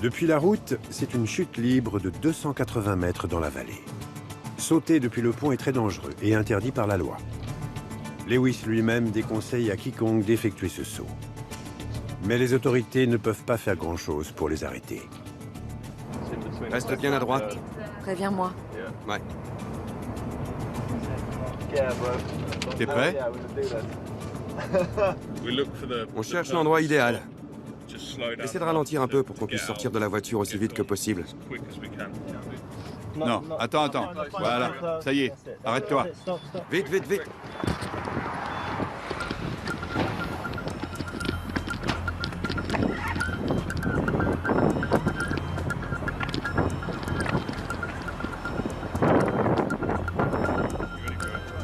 Speaker 3: Depuis la route, c'est une chute libre de 280 mètres dans la vallée. Sauter depuis le pont est très dangereux et interdit par la loi. Lewis lui-même déconseille à quiconque d'effectuer ce saut. Mais les autorités ne peuvent pas faire grand-chose pour les arrêter.
Speaker 1: Reste bien à droite.
Speaker 6: Préviens-moi.
Speaker 1: Ouais.
Speaker 2: T'es prêt?
Speaker 1: On cherche l'endroit idéal. Essaie de ralentir un peu pour qu'on puisse sortir de la voiture aussi vite que possible.
Speaker 2: Non, attends. Voilà, ça y est, arrête-toi.
Speaker 1: Vite, vite, vite.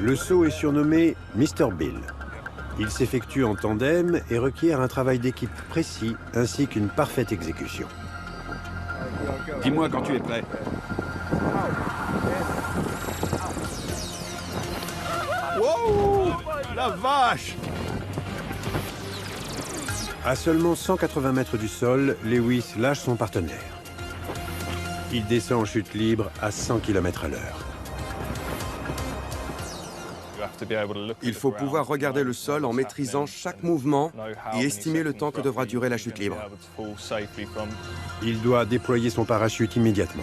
Speaker 3: Le saut est surnommé Mr. Bill. Il s'effectue en tandem et requiert un travail d'équipe précis ainsi qu'une parfaite exécution.
Speaker 2: Dis-moi quand tu es prêt. Wow! La vache!
Speaker 3: À seulement 180 mètres du sol, Lewis lâche son partenaire. Il descend en chute libre à 100 km à l'heure.
Speaker 1: Il faut pouvoir regarder le sol en maîtrisant chaque mouvement et estimer le temps que devra durer la chute libre.
Speaker 3: Il doit déployer son parachute immédiatement.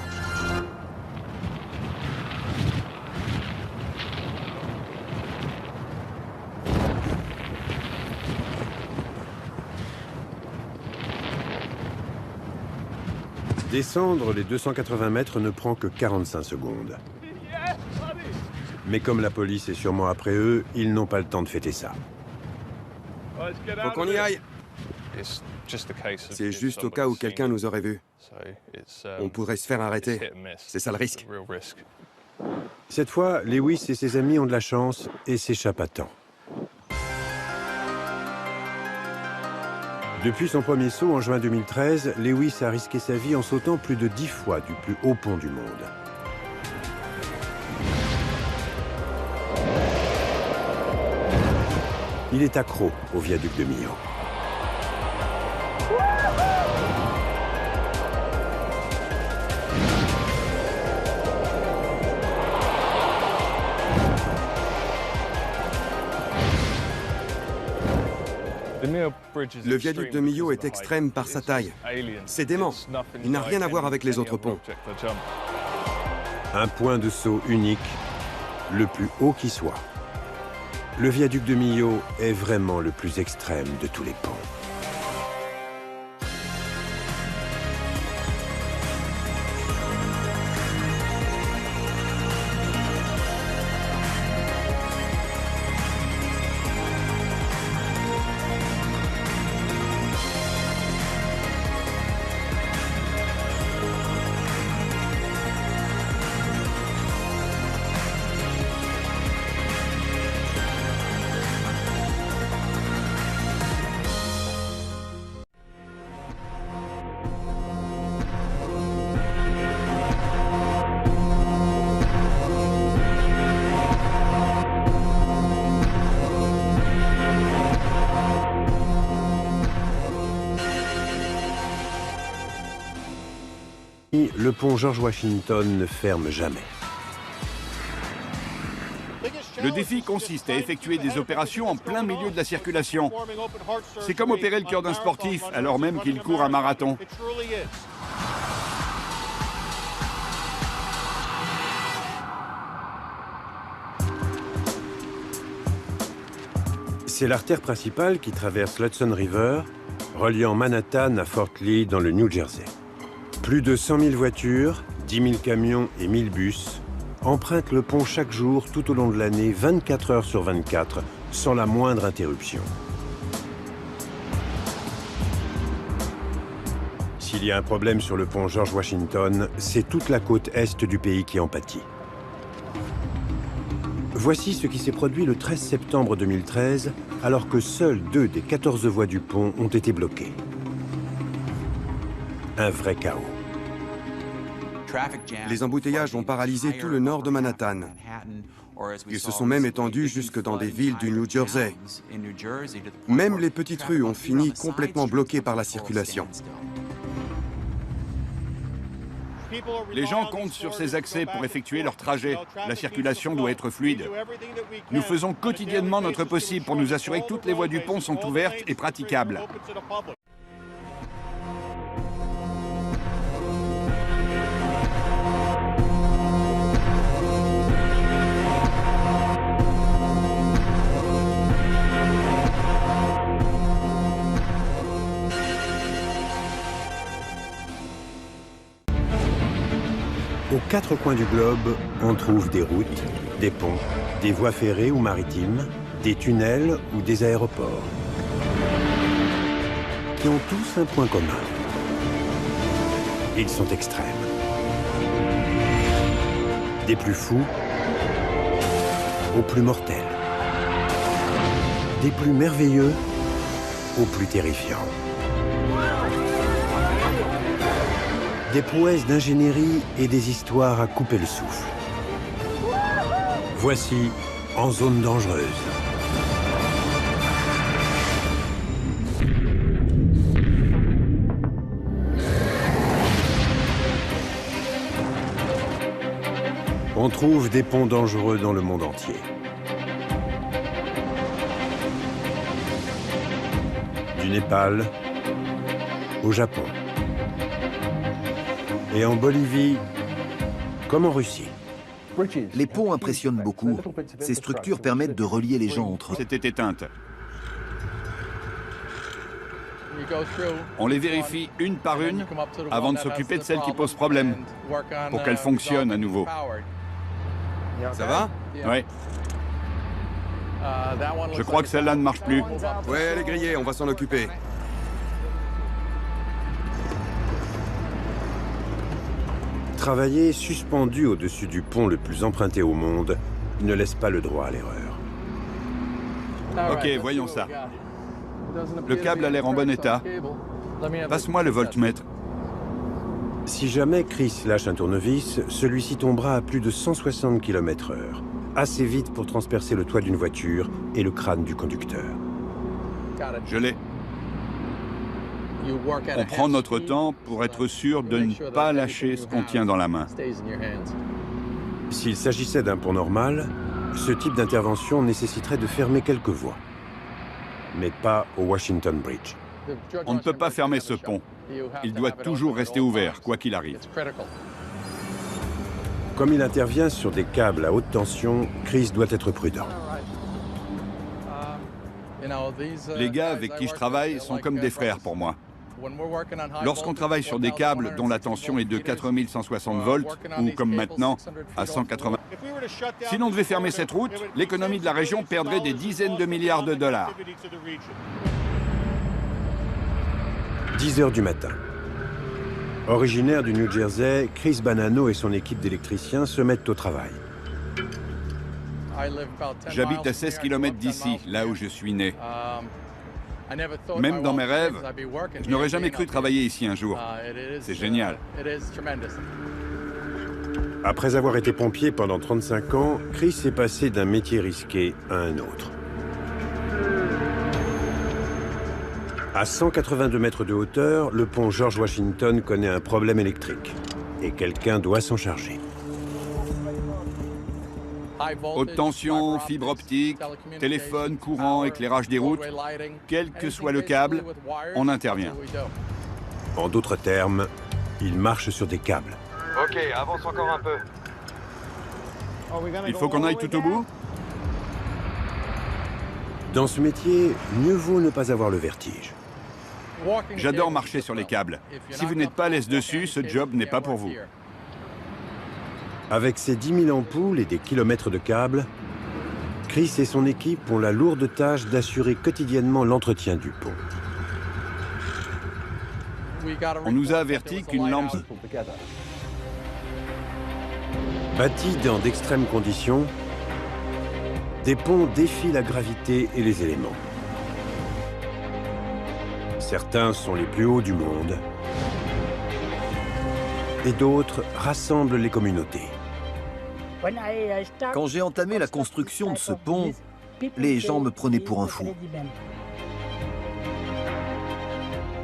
Speaker 3: Descendre les 280 mètres ne prend que 45 secondes. Mais comme la police est sûrement après eux, ils n'ont pas le temps de fêter ça.
Speaker 1: Faut qu'on y aille. C'est juste au cas où quelqu'un nous aurait vus. On pourrait se faire arrêter. C'est ça le risque.
Speaker 3: Cette fois, Lewis et ses amis ont de la chance et s'échappent à temps. Depuis son premier saut en juin 2013, Lewis a risqué sa vie en sautant plus de 10 fois du plus haut pont du monde. Il est accro au viaduc de Millau.
Speaker 1: Le viaduc de Millau est extrême par sa taille. C'est dément. Il n'a rien à voir avec les autres ponts.
Speaker 3: Un point de saut unique, le plus haut qui soit. Le viaduc de Millau est vraiment le plus extrême de tous les ponts. Le pont George Washington ne ferme jamais.
Speaker 2: Le défi consiste à effectuer des opérations en plein milieu de la circulation. C'est comme opérer le cœur d'un sportif alors même qu'il court un marathon.
Speaker 3: C'est l'artère principale qui traverse l'Hudson River, reliant Manhattan à Fort Lee dans le New Jersey. Plus de 100 000 voitures, 10 000 camions et 1000 bus empruntent le pont chaque jour tout au long de l'année, 24 heures sur 24, sans la moindre interruption. S'il y a un problème sur le pont George Washington, c'est toute la côte est du pays qui en pâtit. Voici ce qui s'est produit le 13 septembre 2013, alors que seules 2 des 14 voies du pont ont été bloquées. Un vrai chaos.
Speaker 1: Les embouteillages ont paralysé tout le nord de Manhattan. Ils se sont même étendus jusque dans des villes du New Jersey. Même les petites rues ont fini complètement bloquées par la circulation.
Speaker 2: Les gens comptent sur ces accès pour effectuer leur trajet. La circulation doit être fluide. Nous faisons quotidiennement notre possible pour nous assurer que toutes les voies du pont sont ouvertes et praticables.
Speaker 3: Aux quatre coins du globe, on trouve des routes, des ponts, des voies ferrées ou maritimes, des tunnels ou des aéroports, qui ont tous un point commun. Ils sont extrêmes. Des plus fous aux plus mortels. Des plus merveilleux aux plus terrifiants. Des prouesses d'ingénierie et des histoires à couper le souffle. Voici En zone dangereuse. On trouve des ponts dangereux dans le monde entier. Du Népal au Japon. Et en Bolivie, comme en Russie.
Speaker 5: Les ponts impressionnent beaucoup. Ces structures permettent de relier les gens entre eux.
Speaker 2: C'était éteinte. On les vérifie une par une avant de s'occuper de celles qui posent problème, pour qu'elles fonctionnent à nouveau.
Speaker 1: Ça va?
Speaker 2: Oui. Je crois que celle-là ne marche plus.
Speaker 1: Ouais, elle est grillée, on va s'en occuper.
Speaker 3: Travailler suspendu au-dessus du pont le plus emprunté au monde ne laisse pas le droit à l'erreur.
Speaker 2: Ok, voyons ça. Le câble a l'air en bon état. Passe-moi le voltmètre.
Speaker 3: Si jamais Chris lâche un tournevis, celui-ci tombera à plus de 160 km/h, assez vite pour transpercer le toit d'une voiture et le crâne du conducteur.
Speaker 2: Je l'ai. On prend notre temps pour être sûr de ne pas lâcher ce qu'on tient dans la main.
Speaker 3: S'il s'agissait d'un pont normal, ce type d'intervention nécessiterait de fermer quelques voies. Mais pas au Washington Bridge.
Speaker 2: On ne peut pas fermer ce pont. Il doit toujours rester ouvert, quoi qu'il arrive.
Speaker 3: Comme il intervient sur des câbles à haute tension, Chris doit être prudent.
Speaker 2: Les gars avec qui je travaille sont comme des frères pour moi. Lorsqu'on travaille sur des câbles dont la tension est de 4160 volts, ou comme maintenant, à 180... Si l'on devait fermer cette route, l'économie de la région perdrait des dizaines de milliards de dollars.
Speaker 3: 10 heures du matin. Originaire du New Jersey, Chris Banano et son équipe d'électriciens se mettent au travail.
Speaker 2: J'habite à 16 km d'ici, là où je suis né. Même dans mes rêves, je n'aurais jamais cru travailler ici un jour. C'est génial.
Speaker 3: Après avoir été pompier pendant 35 ans, Chris est passé d'un métier risqué à un autre. À 182 mètres de hauteur, le pont George Washington connaît un problème électrique. Et quelqu'un doit s'en charger.
Speaker 2: Haute tension, fibre optique, téléphone, courant, éclairage des routes, quel que soit le câble, on intervient.
Speaker 3: En d'autres termes, il marche sur des câbles.
Speaker 4: Ok, avance encore un peu.
Speaker 2: Il faut qu'on aille tout au bout?
Speaker 3: Dans ce métier, mieux vaut ne pas avoir le vertige.
Speaker 2: J'adore marcher sur les câbles. Si vous n'êtes pas à l'aise dessus, ce job n'est pas pour vous.
Speaker 3: Avec ses 10 000 ampoules et des kilomètres de câbles, Chris et son équipe ont la lourde tâche d'assurer quotidiennement l'entretien du pont.
Speaker 2: On nous a averti qu'une lampe...
Speaker 3: Bâtis dans d'extrêmes conditions, des ponts défient la gravité et les éléments. Certains sont les plus hauts du monde et d'autres rassemblent les communautés.
Speaker 5: Quand j'ai entamé la construction de ce pont, les gens me prenaient pour un fou.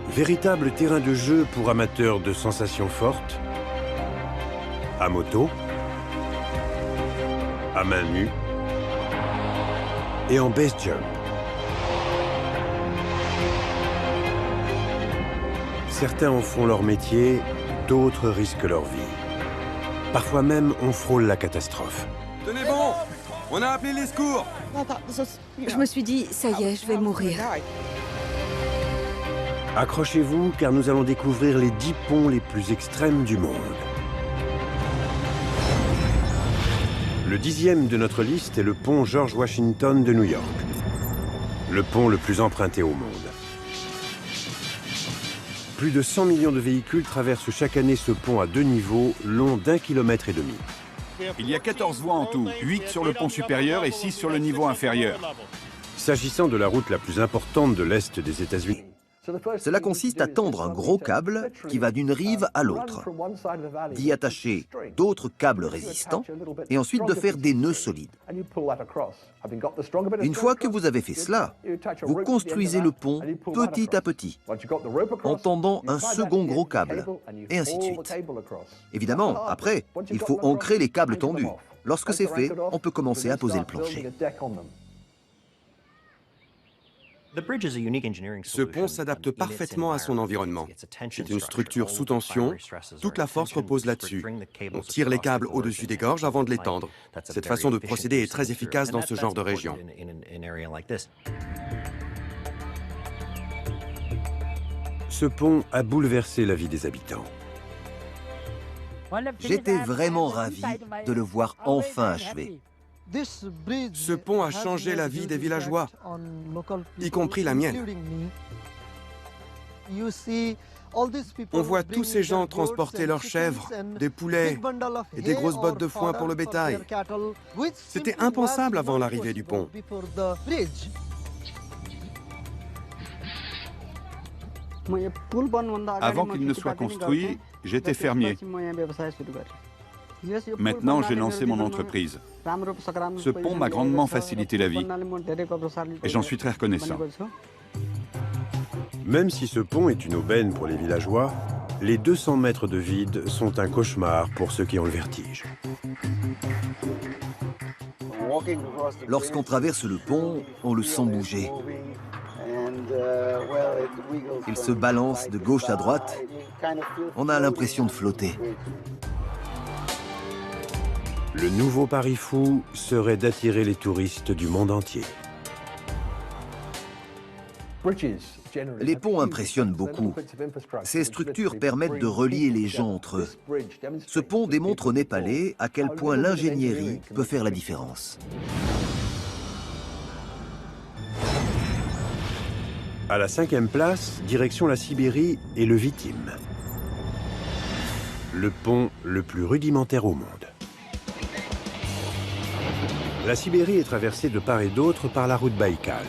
Speaker 3: Véritable terrain de jeu pour amateurs de sensations fortes, à moto, à main nue et en base jump. Certains en font leur métier, d'autres risquent leur vie. Parfois même, on frôle la catastrophe.
Speaker 1: Tenez bon! On a appelé les secours!
Speaker 6: Je me suis dit, ça y est, je vais mourir.
Speaker 3: Accrochez-vous, car nous allons découvrir les 10 ponts les plus extrêmes du monde. Le 10e de notre liste est le pont George Washington de New York. Le pont le plus emprunté au monde. Plus de 100 millions de véhicules traversent chaque année ce pont à 2 niveaux, long d'1,5 km.
Speaker 2: Il y a 14 voies en tout, 8 sur le pont supérieur et 6 sur le niveau inférieur.
Speaker 3: S'agissant de la route la plus importante de l'Est des États-Unis,
Speaker 5: Cela consiste à tendre un gros câble qui va d'une rive à l'autre, d'y attacher d'autres câbles résistants et ensuite de faire des nœuds solides. Une fois que vous avez fait cela, vous construisez le pont petit à petit, en tendant un second gros câble, et ainsi de suite. Évidemment, après, il faut ancrer les câbles tendus. Lorsque c'est fait, on peut commencer à poser le plancher.
Speaker 1: Ce pont s'adapte parfaitement à son environnement. C'est une structure sous tension, toute la force repose là-dessus. On tire les câbles au-dessus des gorges avant de les tendre. Cette façon de procéder est très efficace dans ce genre de région.
Speaker 3: ce pont a bouleversé la vie des habitants.
Speaker 5: J'étais vraiment ravi de le voir enfin achevé.
Speaker 1: Ce pont a changé la vie des villageois, y compris la mienne. On voit tous ces gens transporter leurs chèvres, des poulets et des grosses bottes de foin pour le bétail. C'était impensable avant l'arrivée du pont.
Speaker 2: Avant qu'il ne soit construit, j'étais fermier. Maintenant, j'ai lancé mon entreprise. Ce pont m'a grandement facilité la vie et j'en suis très reconnaissant.
Speaker 3: Même si ce pont est une aubaine pour les villageois, les 200 mètres de vide sont un cauchemar pour ceux qui ont le vertige.
Speaker 5: Lorsqu'on traverse le pont, on le sent bouger. Il se balance de gauche à droite. On a l'impression de flotter.
Speaker 3: Le nouveau pari fou serait d'attirer les touristes du monde entier.
Speaker 5: Les ponts impressionnent beaucoup. Ces structures permettent de relier les gens entre eux. Ce pont démontre aux Népalais à quel point l'ingénierie peut faire la différence.
Speaker 3: À la 5e place, direction la Sibérie et le Vitim. Le pont le plus rudimentaire au monde. La Sibérie est traversée de part et d'autre par la route Baïkal.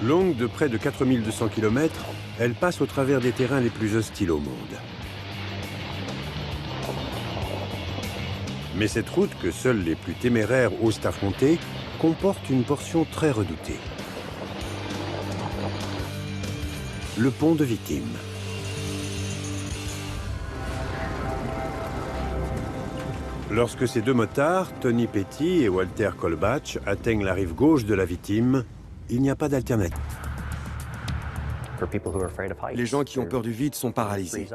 Speaker 3: Longue de près de 4200 km, elle passe au travers des terrains les plus hostiles au monde. Mais cette route, que seuls les plus téméraires osent affronter, comporte une portion très redoutée. Le pont de Vitim. Lorsque ces deux motards, Tony Petty et Walter Kolbach, atteignent la rive gauche de la Vitim, il n'y a pas d'alternative.
Speaker 1: Les gens qui ont peur du vide sont paralysés.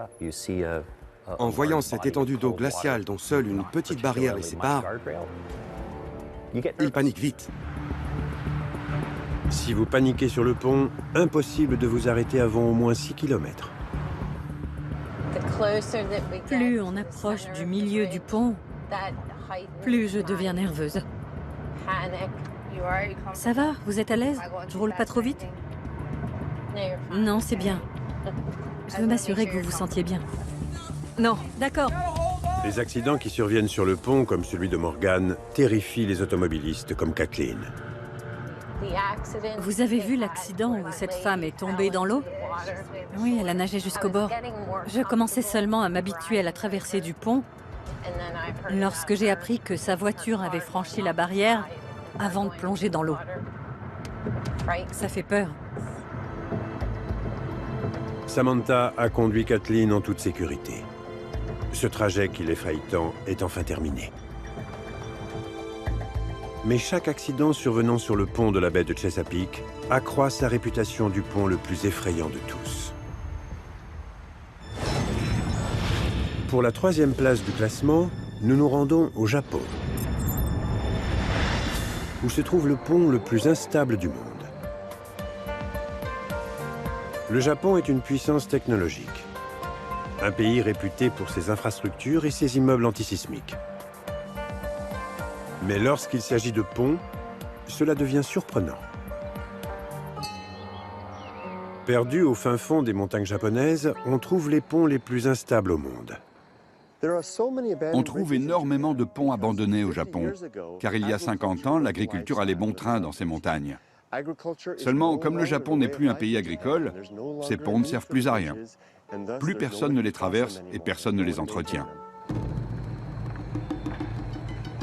Speaker 1: En voyant cette étendue d'eau glaciale dont seule une petite barrière les sépare, ils paniquent vite.
Speaker 3: Si vous paniquez sur le pont, impossible de vous arrêter avant au moins 6 km.
Speaker 7: Plus on approche du milieu du pont, plus je deviens nerveuse. Ça va? Vous êtes à l'aise? Je roule pas trop vite? Non, c'est bien. Je veux m'assurer que vous vous sentiez bien. Non, d'accord.
Speaker 3: Les accidents qui surviennent sur le pont, comme celui de Morgan, terrifient les automobilistes comme Kathleen.
Speaker 7: Vous avez vu l'accident où cette femme est tombée dans l'eau? Oui, elle a nagé jusqu'au bord. Je commençais seulement à m'habituer à la traversée du pont lorsque j'ai appris que sa voiture avait franchi la barrière avant de plonger dans l'eau. Ça fait peur.
Speaker 3: Samantha a conduit Kathleen en toute sécurité. Ce trajet qui l'effraie tant est enfin terminé. Mais chaque accident survenant sur le pont de la baie de Chesapeake accroît sa réputation du pont le plus effrayant de tous. Pour la 3e place du classement, nous nous rendons au Japon, où se trouve le pont le plus instable du monde. Le Japon est une puissance technologique, un pays réputé pour ses infrastructures et ses immeubles antisismiques. Mais lorsqu'il s'agit de ponts, cela devient surprenant. Perdu au fin fond des montagnes japonaises, on trouve les ponts les plus instables au monde.
Speaker 2: On trouve énormément de ponts abandonnés au Japon, car il y a 50 ans, l'agriculture allait bon train dans ces montagnes. Seulement, comme le Japon n'est plus un pays agricole, ces ponts ne servent plus à rien. Plus personne ne les traverse et personne ne les entretient.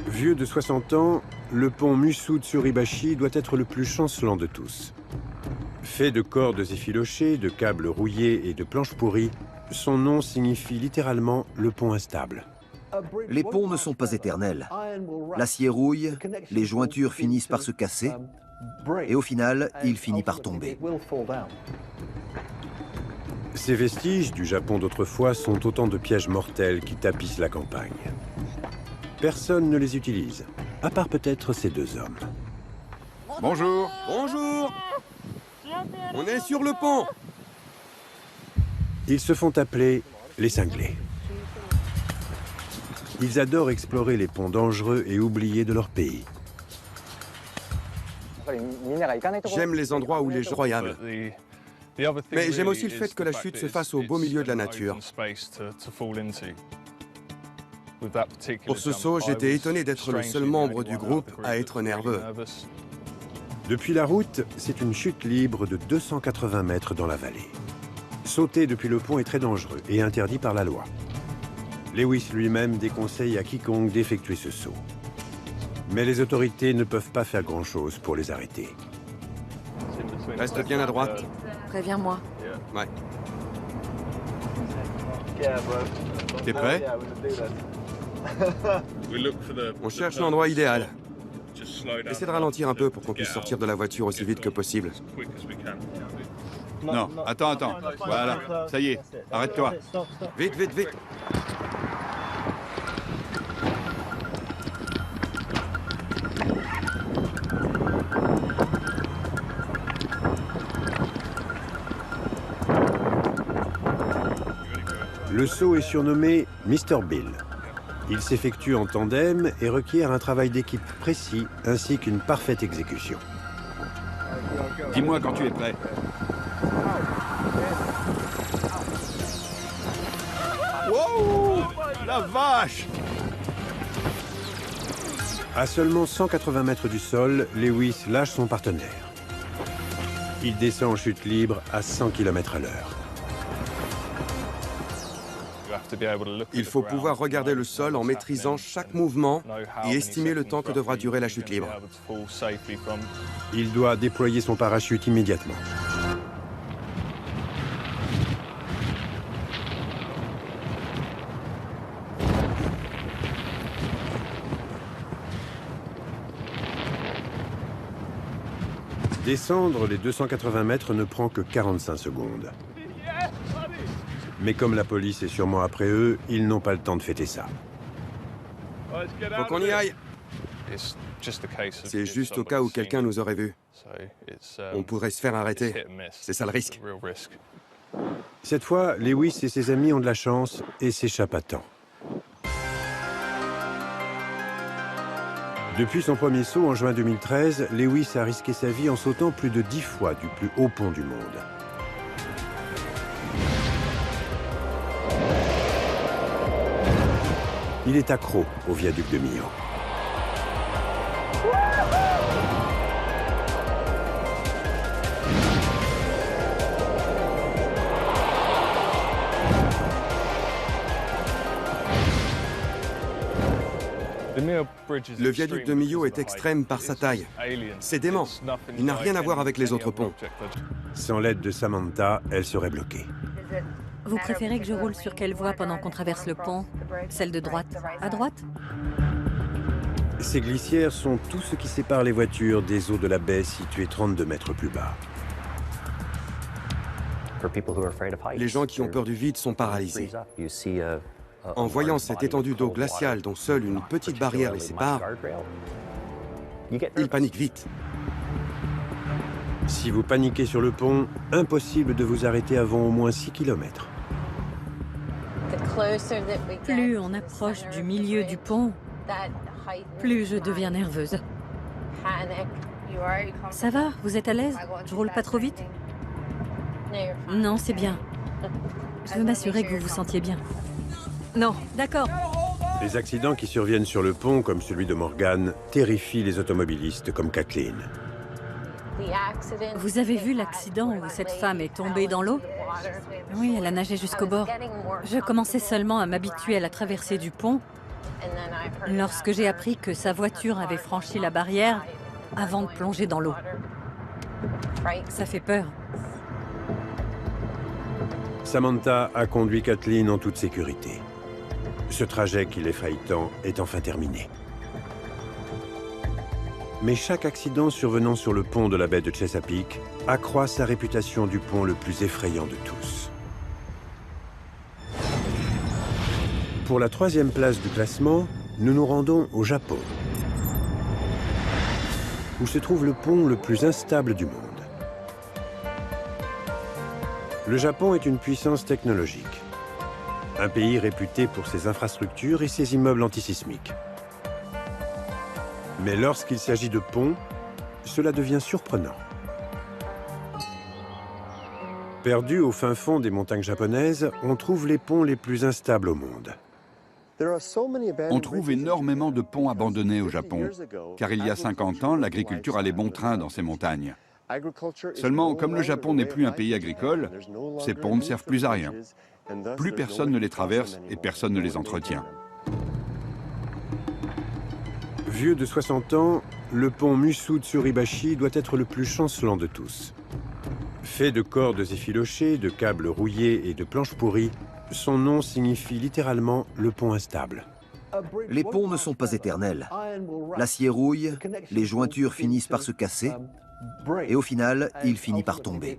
Speaker 3: Vieux de 60 ans, le pont Musu Tsuribashi doit être le plus chancelant de tous. Fait de cordes effilochées, de câbles rouillés et de planches pourries, son nom signifie littéralement le pont instable.
Speaker 5: Les ponts ne sont pas éternels. L'acier rouille, les jointures finissent par se casser, et au final, il finit par tomber.
Speaker 3: Ces vestiges du Japon d'autrefois sont autant de pièges mortels qui tapissent la campagne. Personne ne les utilise, à part peut-être ces 2 hommes.
Speaker 2: Bonjour.
Speaker 1: Bonjour! On est sur le pont!
Speaker 3: Ils se font appeler les cinglés. Ils adorent explorer les ponts dangereux et oubliés de leur pays.
Speaker 1: J'aime les endroits où les gens sont incroyables. Mais j'aime aussi le fait que la chute se fasse au beau milieu de la nature. Pour ce saut, j'étais étonné d'être le seul membre du groupe à être nerveux.
Speaker 3: Depuis la route, c'est une chute libre de 280 mètres dans la vallée. Sauter depuis le pont est très dangereux et interdit par la loi. Lewis lui-même déconseille à quiconque d'effectuer ce saut. Mais les autorités ne peuvent pas faire grand-chose pour les arrêter.
Speaker 1: Reste bien à droite.
Speaker 6: Préviens-moi.
Speaker 1: Ouais.
Speaker 2: T'es prêt?
Speaker 1: On cherche l'endroit idéal. Essaie de ralentir un peu pour qu'on puisse sortir de la voiture aussi vite que possible.
Speaker 2: Non, attends. Voilà, ça y est, arrête-toi.
Speaker 1: Vite, vite, vite!
Speaker 3: Le saut est surnommé Mr. Bill. Il s'effectue en tandem et requiert un travail d'équipe précis ainsi qu'une parfaite exécution.
Speaker 2: Dis-moi quand tu es prêt. Wow! La vache!
Speaker 3: À seulement 180 mètres du sol, Lewis lâche son partenaire. Il descend en chute libre à 100 km à l'heure.
Speaker 1: Il faut pouvoir regarder le sol en maîtrisant chaque mouvement et estimer le temps que devra durer la chute libre.
Speaker 3: Il doit déployer son parachute immédiatement. Descendre les 280 mètres ne prend que 45 secondes. Mais comme la police est sûrement après eux, ils n'ont pas le temps de fêter ça.
Speaker 1: Faut qu'on y aille. C'est juste au cas où quelqu'un nous aurait vus. On pourrait se faire arrêter. C'est ça le risque.
Speaker 3: Cette fois, Lewis et ses amis ont de la chance et s'échappent à temps. Depuis son premier saut en juin 2013, Lewis a risqué sa vie en sautant plus de 10 fois du plus haut pont du monde. Il est accro au viaduc de Millau.
Speaker 1: Le viaduc de Millau est extrême par sa taille. C'est dément. Il n'a rien à voir avec les autres ponts.
Speaker 3: Sans l'aide de Samantha, elle serait bloquée.
Speaker 7: Vous préférez que je roule sur quelle voie pendant qu'on traverse le pont? Celle de droite? À droite?
Speaker 3: Ces glissières sont tout ce qui sépare les voitures des eaux de la baie située 32 mètres plus bas.
Speaker 1: Les gens qui ont peur du vide sont paralysés. En voyant cette étendue d'eau glaciale dont seule une petite barrière les sépare, ils paniquent vite.
Speaker 3: Si vous paniquez sur le pont, impossible de vous arrêter avant au moins 6 km.
Speaker 7: Plus on approche du milieu du pont, plus je deviens nerveuse. Ça va? Vous êtes à l'aise? Je roule pas trop vite? Non, c'est bien. Je veux m'assurer que vous vous sentiez bien. Non, d'accord.
Speaker 3: Les accidents qui surviennent sur le pont, comme celui de Morgan, terrifient les automobilistes comme Kathleen.
Speaker 7: Vous avez vu l'accident où cette femme est tombée dans l'eau? Oui, elle a nagé jusqu'au bord. Je commençais seulement à m'habituer à la traversée du pont lorsque j'ai appris que sa voiture avait franchi la barrière avant de plonger dans l'eau. Ça fait peur.
Speaker 3: Samantha a conduit Kathleen en toute sécurité. Ce trajet qui l'effraie tant est enfin terminé. Mais chaque accident survenant sur le pont de la baie de Chesapeake accroît sa réputation du pont le plus effrayant de tous. Pour la 3e place du classement, nous nous rendons au Japon, où se trouve le pont le plus instable du monde. Le Japon est une puissance technologique, un pays réputé pour ses infrastructures et ses immeubles antisismiques. Mais lorsqu'il s'agit de ponts, cela devient surprenant. Perdu au fin fond des montagnes japonaises, on trouve les ponts les plus instables au monde.
Speaker 2: On trouve énormément de ponts abandonnés au Japon, car il y a 50 ans, l'agriculture allait bon train dans ces montagnes. Seulement, comme le Japon n'est plus un pays agricole, ces ponts ne servent plus à rien. Plus personne ne les traverse et personne ne les entretient.
Speaker 3: Vieux de 60 ans, le pont Musu Tsuribashi doit être le plus chancelant de tous. Fait de cordes effilochées, de câbles rouillés et de planches pourries, son nom signifie littéralement le pont instable.
Speaker 5: Les ponts ne sont pas éternels. L'acier rouille, les jointures finissent par se casser, et au final, il finit par tomber.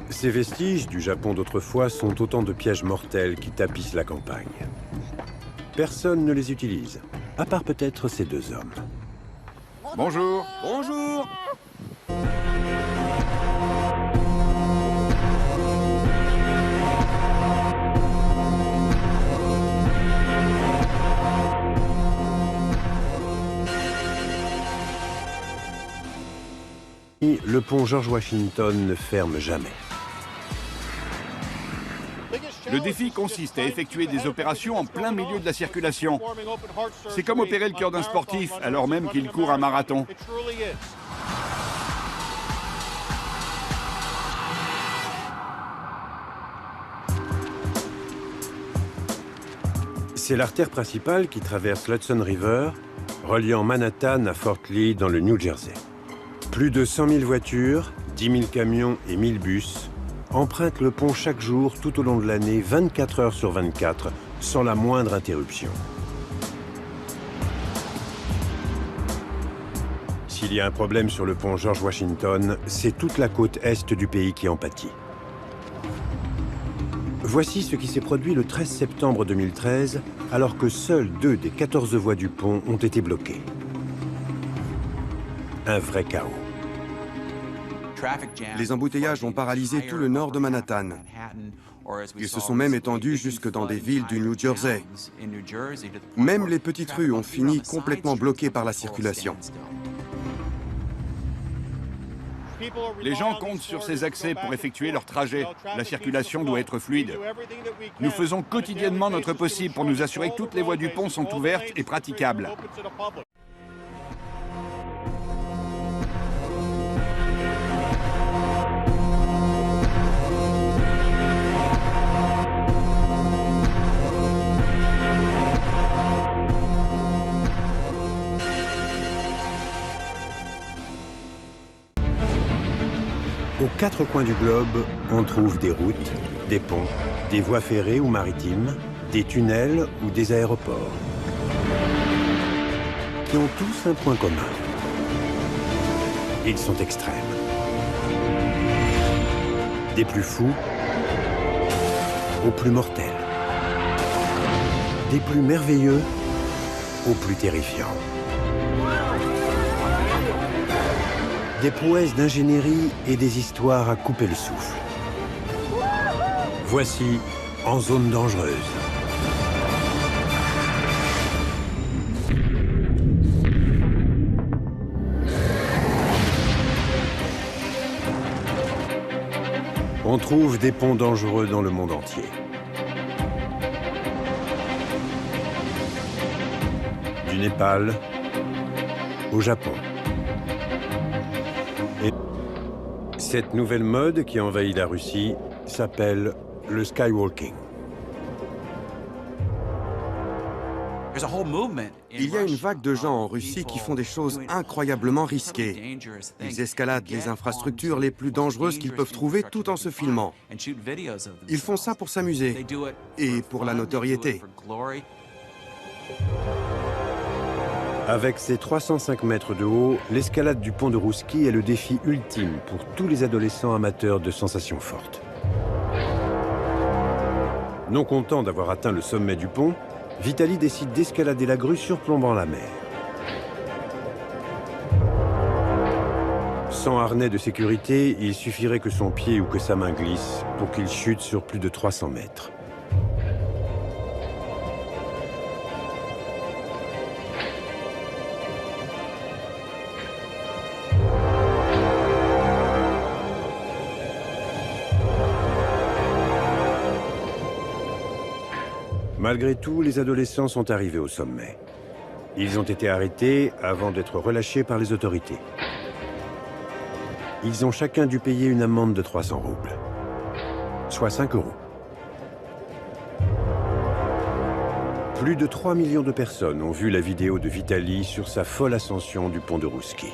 Speaker 3: Ces vestiges du Japon d'autrefois sont autant de pièges mortels qui tapissent la campagne. Personne ne les utilise, à part peut-être ces 2 hommes.
Speaker 2: Bonjour.
Speaker 1: Bonjour!
Speaker 3: Le pont George Washington ne ferme jamais.
Speaker 2: Le défi consiste à effectuer des opérations en plein milieu de la circulation. C'est comme opérer le cœur d'un sportif, alors même qu'il court un marathon.
Speaker 3: C'est l'artère principale qui traverse l'Hudson River, reliant Manhattan à Fort Lee dans le New Jersey. Plus de 100 000 voitures, 10 000 camions et 1000 bus empruntent le pont chaque jour tout au long de l'année, 24 heures sur 24, sans la moindre interruption. S'il y a un problème sur le pont George Washington, c'est toute la côte est du pays qui en pâtit. Voici ce qui s'est produit le 13 septembre 2013, alors que seules 2 des 14 voies du pont ont été bloquées. Un vrai chaos.
Speaker 1: Les embouteillages ont paralysé tout le nord de Manhattan. Ils se sont même étendus jusque dans des villes du New Jersey. Même les petites rues ont fini complètement bloquées par la circulation.
Speaker 2: Les gens comptent sur ces accès pour effectuer leur trajet. La circulation doit être fluide. Nous faisons quotidiennement notre possible pour nous assurer que toutes les voies du pont sont ouvertes et praticables.
Speaker 3: Au Aux quatre coins du globe, on trouve des routes, des ponts, des voies ferrées ou maritimes, des tunnels ou des aéroports, qui ont tous un point commun. Ils sont extrêmes. Des plus fous aux plus mortels. Des plus merveilleux aux plus terrifiants. Des prouesses d'ingénierie et des histoires à couper le souffle. Voici En zone dangereuse. On trouve des ponts dangereux dans le monde entier. Du Népal au Japon. Et cette nouvelle mode qui envahit la Russie s'appelle le skywalking.
Speaker 1: Il y a une vague de gens en Russie qui font des choses incroyablement risquées. Ils escaladent les infrastructures les plus dangereuses qu'ils peuvent trouver tout en se filmant. Ils font ça pour s'amuser et pour la notoriété.
Speaker 3: Avec ses 305 mètres de haut, l'escalade du pont de Roussky est le défi ultime pour tous les adolescents amateurs de sensations fortes. Non content d'avoir atteint le sommet du pont, Vitali décide d'escalader la grue surplombant la mer. Sans harnais de sécurité, il suffirait que son pied ou que sa main glisse pour qu'il chute sur plus de 300 mètres. Malgré tout, les adolescents sont arrivés au sommet. Ils ont été arrêtés avant d'être relâchés par les autorités. Ils ont chacun dû payer une amende de 300 roubles, soit 5 €. Plus de 3 millions de personnes ont vu la vidéo de Vitali sur sa folle ascension du pont de Roussky.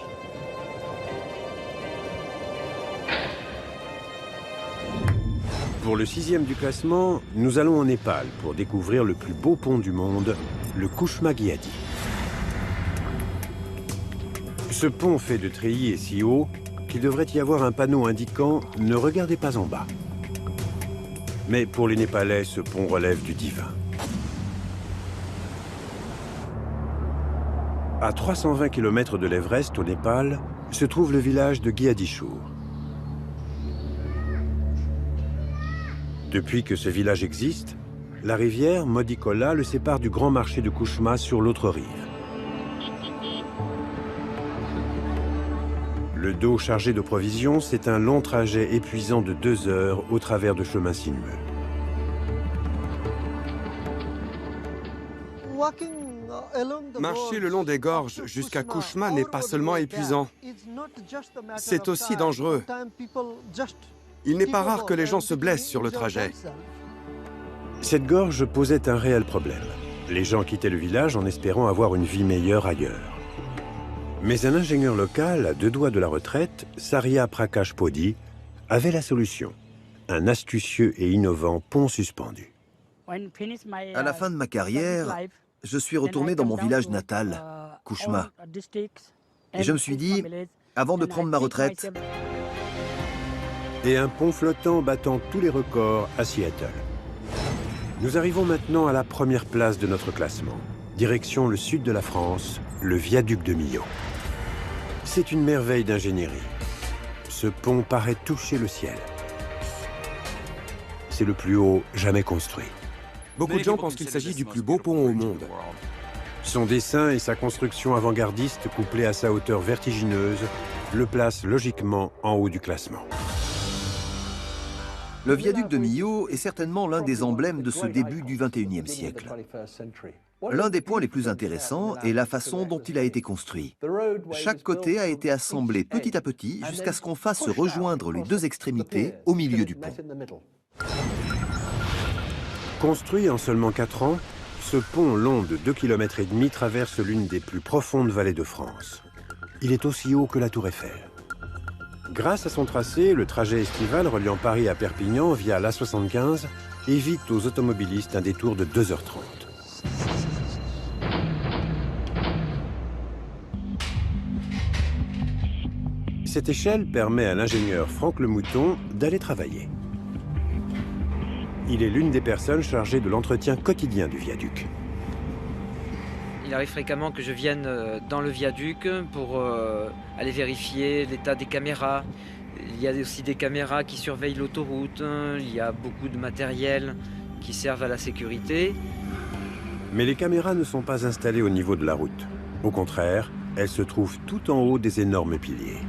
Speaker 3: Pour le 6e du classement, nous allons au Népal pour découvrir le plus beau pont du monde, le Kushma-Gyadi. Ce pont fait de treillis est si haut qu'il devrait y avoir un panneau indiquant « Ne regardez pas en bas ». Mais pour les Népalais, ce pont relève du divin. À 320 km de l'Everest, au Népal, se trouve le village de Gyadishur. Depuis que ce village existe, la rivière Modikola le sépare du grand marché de Kushma sur l'autre rive. Le dos chargé de provisions, c'est un long trajet épuisant de 2 heures au travers de chemins sinueux.
Speaker 1: Marcher le long des gorges jusqu'à Kushma n'est pas seulement épuisant, c'est aussi dangereux. Il n'est pas rare que les gens se blessent sur le trajet.
Speaker 3: Cette gorge posait un réel problème. Les gens quittaient le village en espérant avoir une vie meilleure ailleurs. Mais un ingénieur local, à 2 doigts de la retraite, Saria Prakash Podi, avait la solution. Un astucieux et innovant pont suspendu.
Speaker 5: À la fin de ma carrière, je suis retourné dans mon village natal, Kushma. Et je me suis dit, avant de prendre ma retraite...
Speaker 3: Et un pont flottant battant tous les records à Seattle. Nous arrivons maintenant à la première place de notre classement. Direction le sud de la France, le viaduc de Millau. C'est une merveille d'ingénierie. Ce pont paraît toucher le ciel. C'est le plus haut jamais construit.
Speaker 1: Beaucoup de gens pensent qu'il s'agit du plus beau pont au monde.
Speaker 3: Son dessin et sa construction avant-gardiste, couplée à sa hauteur vertigineuse, le placent logiquement en haut du classement.
Speaker 5: Le viaduc de Millau est certainement l'un des emblèmes de ce début du XXIe siècle. L'un des points les plus intéressants est la façon dont il a été construit. Chaque côté a été assemblé petit à petit jusqu'à ce qu'on fasse se rejoindre les 2 extrémités au milieu du pont.
Speaker 3: Construit en seulement 4 ans, ce pont long de 2,5 km traverse l'une des plus profondes vallées de France. Il est aussi haut que la Tour Eiffel. Grâce à son tracé, le trajet estival reliant Paris à Perpignan via l'A75 évite aux automobilistes un détour de 2h30. Cette échelle permet à l'ingénieur Franck Lemouton d'aller travailler. Il est l'une des personnes chargées de l'entretien quotidien du viaduc.
Speaker 8: Il arrive fréquemment que je vienne dans le viaduc pour aller vérifier l'état des caméras. Il y a aussi des caméras qui surveillent l'autoroute. Il y a beaucoup de matériel qui servent à la sécurité.
Speaker 3: Mais les caméras ne sont pas installées au niveau de la route. Au contraire, elles se trouvent tout en haut des énormes piliers.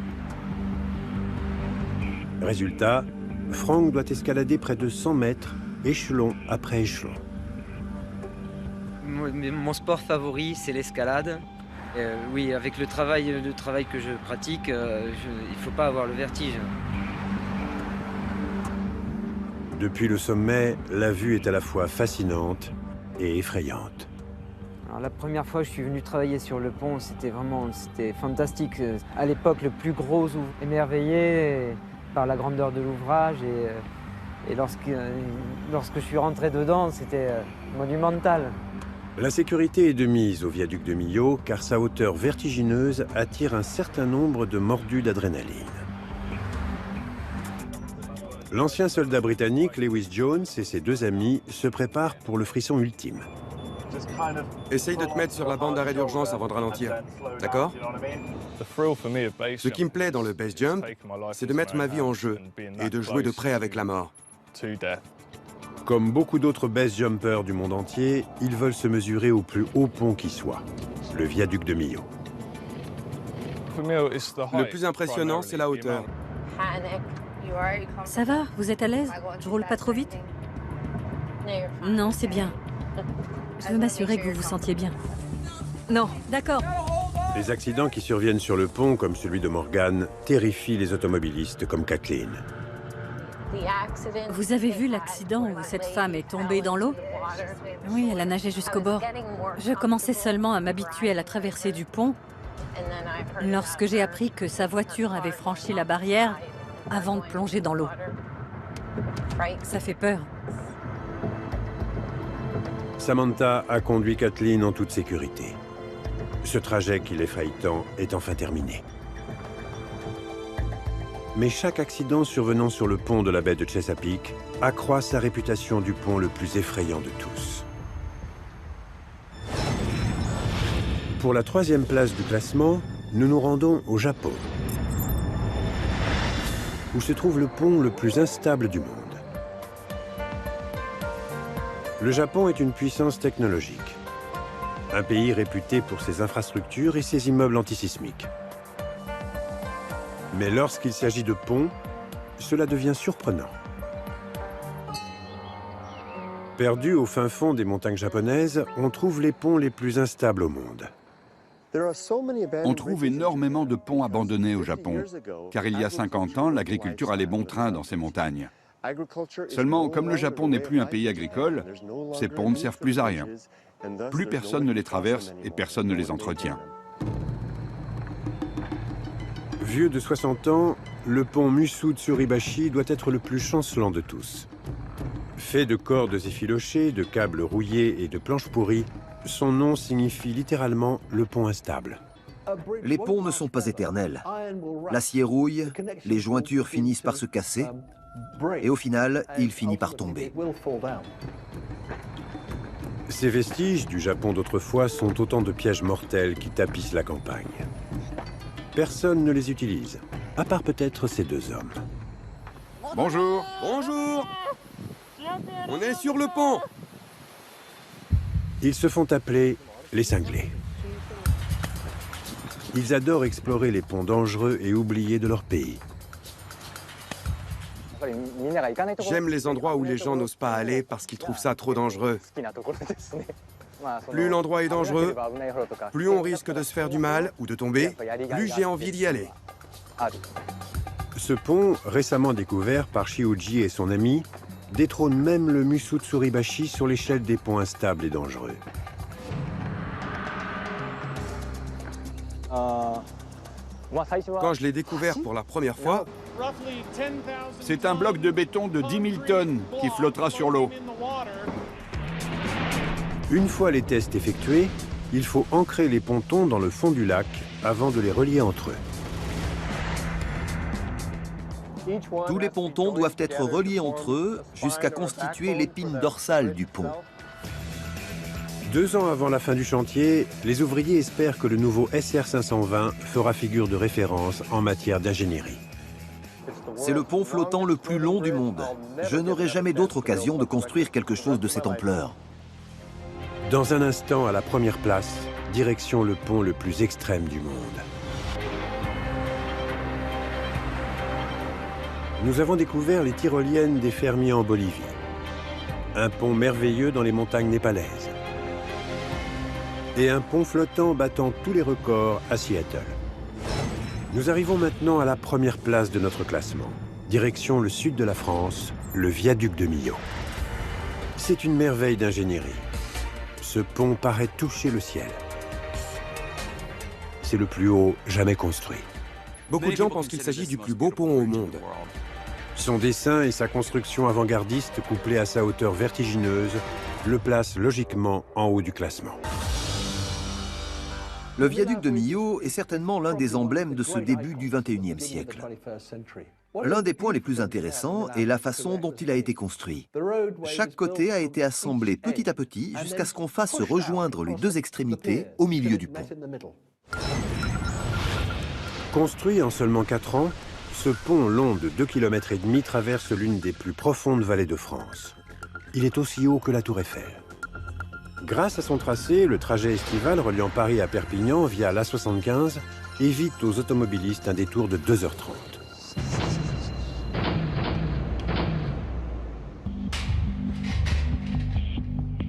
Speaker 3: Résultat, Franck doit escalader près de 100 mètres, échelon après échelon.
Speaker 8: Mon sport favori, c'est l'escalade. Oui, avec le travail que je pratique, il ne faut pas avoir le vertige.
Speaker 3: Depuis le sommet, la vue est à la fois fascinante et effrayante.
Speaker 8: Alors, la première fois que je suis venu travailler sur le pont, c'était fantastique. À l'époque, le plus gros émerveillé par la grandeur de l'ouvrage. Et lorsque je suis rentré dedans, c'était monumental.
Speaker 3: La sécurité est de mise au viaduc de Millau car sa hauteur vertigineuse attire un certain nombre de mordus d'adrénaline. L'ancien soldat britannique Lewis Jones et ses deux amis se préparent pour le frisson ultime.
Speaker 1: Essaye de te mettre sur la bande d'arrêt d'urgence avant de ralentir, d'accord? Ce qui me plaît dans le base jump, c'est de mettre ma vie en jeu et de jouer de près avec la mort.
Speaker 3: Comme beaucoup d'autres base jumpers du monde entier, ils veulent se mesurer au plus haut pont qui soit, le viaduc de Millau.
Speaker 1: Le plus impressionnant, c'est la hauteur.
Speaker 7: Ça va? Vous êtes à l'aise? Je roule pas trop vite? Non, c'est bien. Je veux m'assurer que vous vous sentiez bien. Non, d'accord.
Speaker 3: Les accidents qui surviennent sur le pont, comme celui de Morgan, terrifient les automobilistes comme Kathleen.
Speaker 7: Vous avez vu l'accident où cette femme est tombée dans l'eau? Oui, elle a nagé jusqu'au bord. Je commençais seulement à m'habituer à la traversée du pont lorsque j'ai appris que sa voiture avait franchi la barrière avant de plonger dans l'eau. Ça fait peur.
Speaker 3: Samantha a conduit Kathleen en toute sécurité. Ce trajet qui l'effraie tant est enfin terminé. Mais chaque accident survenant sur le pont de la baie de Chesapeake accroît sa réputation du pont le plus effrayant de tous. Pour la troisième place du classement, nous nous rendons au Japon, où se trouve le pont le plus instable du monde. Le Japon est une puissance technologique, un pays réputé pour ses infrastructures et ses immeubles antisismiques. Mais lorsqu'il s'agit de ponts, cela devient surprenant. Perdus au fin fond des montagnes japonaises, on trouve les ponts les plus instables au monde.
Speaker 2: On trouve énormément de ponts abandonnés au Japon, car il y a 50 ans, l'agriculture allait bon train dans ces montagnes. Seulement, comme le Japon n'est plus un pays agricole, ces ponts ne servent plus à rien. Plus personne ne les traverse et personne ne les entretient.
Speaker 3: Vieux de 60 ans, le pont Musu Tsuribashi doit être le plus chancelant de tous. Fait de cordes effilochées, de câbles rouillés et de planches pourries, son nom signifie littéralement le pont instable.
Speaker 5: Les ponts ne sont pas éternels. L'acier rouille, les jointures finissent par se casser, et au final, il finit par tomber.
Speaker 3: Ces vestiges du Japon d'autrefois sont autant de pièges mortels qui tapissent la campagne. Personne ne les utilise, à part peut-être ces deux hommes.
Speaker 2: Bonjour.
Speaker 1: Bonjour! On est sur le pont!
Speaker 3: Ils se font appeler les cinglés. Ils adorent explorer les ponts dangereux et oubliés de leur pays.
Speaker 1: J'aime les endroits où les gens n'osent pas aller parce qu'ils trouvent ça trop dangereux. Plus l'endroit est dangereux, plus on risque de se faire du mal ou de tomber, plus j'ai envie d'y aller.
Speaker 3: Ce pont, récemment découvert par Shiuji et son ami, détrône même le Musu Tsuribashi sur l'échelle des ponts instables et dangereux.
Speaker 1: Quand je l'ai découvert pour la première fois,
Speaker 2: C'est un bloc de béton de 10 000 tonnes qui flottera sur l'eau.
Speaker 3: Une fois les tests effectués, il faut ancrer les pontons dans le fond du lac avant de les relier entre eux.
Speaker 5: Tous les pontons doivent être reliés entre eux jusqu'à constituer l'épine dorsale du pont.
Speaker 3: 2 ans avant la fin du chantier, les ouvriers espèrent que le nouveau SR 520 fera figure de référence en matière d'ingénierie.
Speaker 5: C'est le pont flottant le plus long du monde. Je n'aurai jamais d'autre occasion de construire quelque chose de cette ampleur.
Speaker 3: Dans un instant, à la première place, direction le pont le plus extrême du monde. Nous avons découvert les tyroliennes des fermiers en Bolivie. Un pont merveilleux dans les montagnes népalaises. Et un pont flottant battant tous les records à Seattle. Nous arrivons maintenant à la première place de notre classement. Direction le sud de la France, le viaduc de Millau. C'est une merveille d'ingénierie. Ce pont paraît toucher le ciel. C'est le plus haut jamais construit.
Speaker 1: beaucoup de gens pensent qu'il s'agit du plus beau pont au monde.
Speaker 3: Son dessin et sa construction avant-gardiste, couplée à sa hauteur vertigineuse, le placent logiquement en haut du classement.
Speaker 5: Le viaduc de Millau est certainement l'un des emblèmes de ce début du XXIe siècle. L'un des points les plus intéressants est la façon dont il a été construit. Chaque côté a été assemblé petit à petit jusqu'à ce qu'on fasse se rejoindre les 2 extrémités au milieu du pont.
Speaker 3: Construit en seulement 4 ans, ce pont long de 2,5 km traverse l'une des plus profondes vallées de France. Il est aussi haut que la Tour Eiffel. Grâce à son tracé, le trajet estival reliant Paris à Perpignan via l'A75 évite aux automobilistes un détour de 2h30.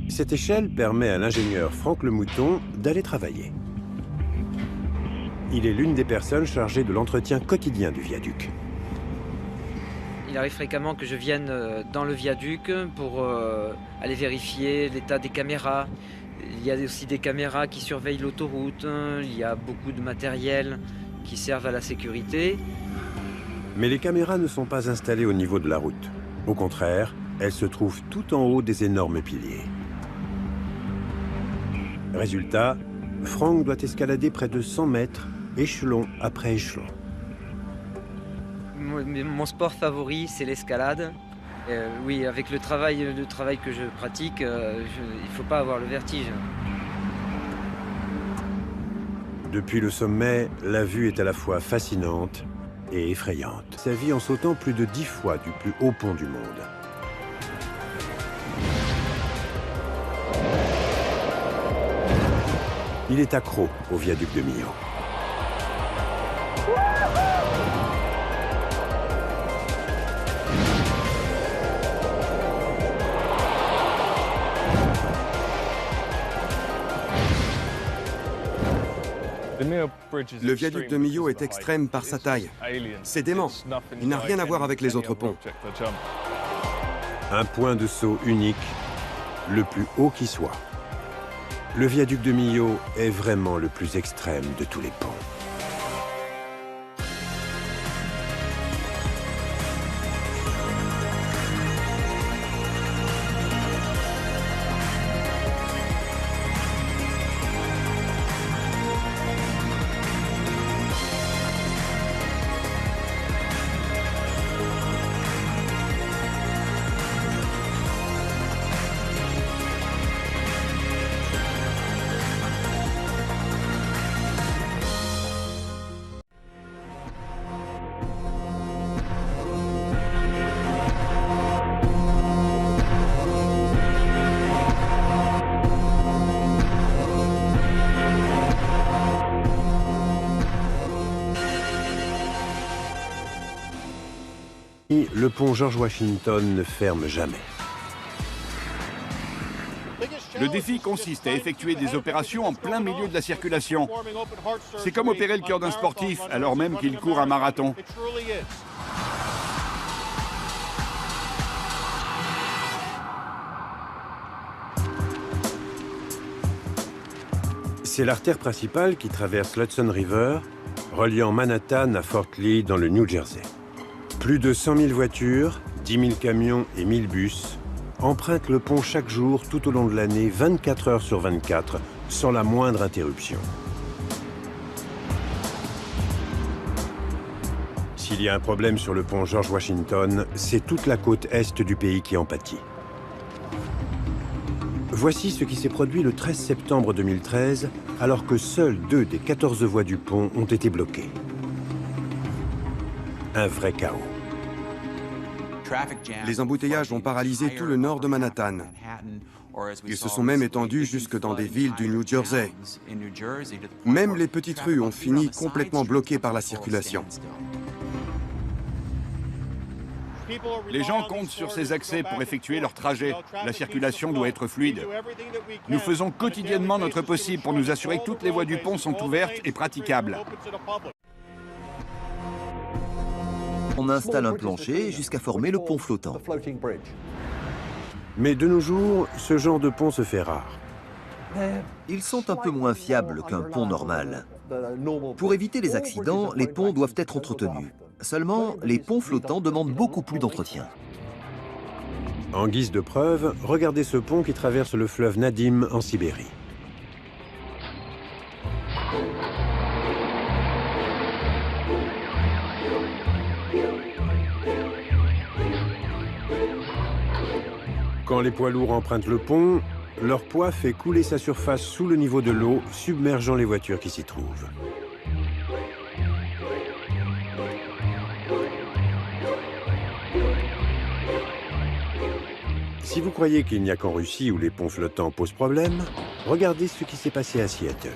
Speaker 3: Cette échelle permet à l'ingénieur Franck Lemouton d'aller travailler. Il est l'une des personnes chargées de l'entretien quotidien du viaduc.
Speaker 8: Il arrive fréquemment que je vienne dans le viaduc pour aller vérifier l'état des caméras. Il y a aussi des caméras qui surveillent l'autoroute. Il y a beaucoup de matériel qui servent à la sécurité.
Speaker 3: Mais les caméras ne sont pas installées au niveau de la route. Au contraire, elles se trouvent tout en haut des énormes piliers. Résultat, Franck doit escalader près de 100 mètres, échelon après échelon.
Speaker 8: Mon sport favori, c'est l'escalade. Oui, avec le travail que je pratique, il ne faut pas avoir le vertige.
Speaker 3: Depuis le sommet, la vue est à la fois fascinante et effrayante. Sa vie en sautant plus de 10 fois du plus haut pont du monde. Il est accro au viaduc de Millau.
Speaker 1: Le viaduc de Millau est extrême par sa taille. C'est dément. Il n'a rien à voir avec les autres ponts.
Speaker 3: Un point de saut unique, le plus haut qui soit. Le viaduc de Millau est vraiment le plus extrême de tous les ponts. Le pont George Washington ne ferme jamais.
Speaker 2: Le défi consiste à effectuer des opérations en plein milieu de la circulation. C'est comme opérer le cœur d'un sportif alors même qu'il court un marathon.
Speaker 3: C'est l'artère principale qui traverse l'Hudson River, reliant Manhattan à Fort Lee dans le New Jersey. Plus de 100 000 voitures, 10 000 camions et 1000 bus empruntent le pont chaque jour tout au long de l'année, 24 heures sur 24, sans la moindre interruption. S'il y a un problème sur le pont George Washington, c'est toute la côte est du pays qui en pâtit. Voici ce qui s'est produit le 13 septembre 2013, alors que seules 2 des 14 voies du pont ont été bloquées. Un vrai chaos.
Speaker 1: Les embouteillages ont paralysé tout le nord de Manhattan. Ils se sont même étendus jusque dans des villes du New Jersey. Même les petites rues ont fini complètement bloquées par la circulation.
Speaker 2: Les gens comptent sur ces accès pour effectuer leur trajet. La circulation doit être fluide. Nous faisons quotidiennement notre possible pour nous assurer que toutes les voies du pont sont ouvertes et praticables.
Speaker 5: On installe un plancher jusqu'à former le pont flottant.
Speaker 3: Mais de nos jours, ce genre de pont se fait rare.
Speaker 5: Ils sont un peu moins fiables qu'un pont normal. Pour éviter les accidents, les ponts doivent être entretenus. Seulement, les ponts flottants demandent beaucoup plus d'entretien.
Speaker 3: En guise de preuve, regardez ce pont qui traverse le fleuve Nadim en Sibérie. Quand les poids lourds empruntent le pont, leur poids fait couler sa surface sous le niveau de l'eau, submergeant les voitures qui s'y trouvent. Si vous croyez qu'il n'y a qu'en Russie où les ponts flottants posent problème, regardez ce qui s'est passé à Seattle.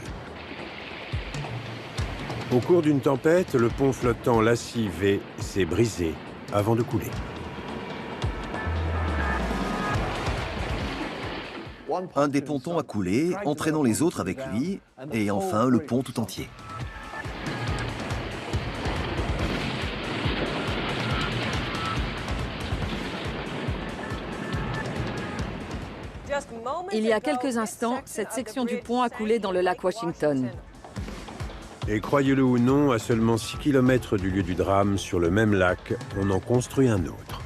Speaker 3: Au cours d'une tempête, le pont flottant Lassie V s'est brisé avant de couler.
Speaker 5: Un des pontons a coulé, entraînant les autres avec lui, et enfin le pont tout entier.
Speaker 6: Il y a quelques instants, cette section du pont a coulé dans le lac Washington.
Speaker 3: Et croyez-le ou non, à seulement 6 km du lieu du drame, sur le même lac, on en construit un autre.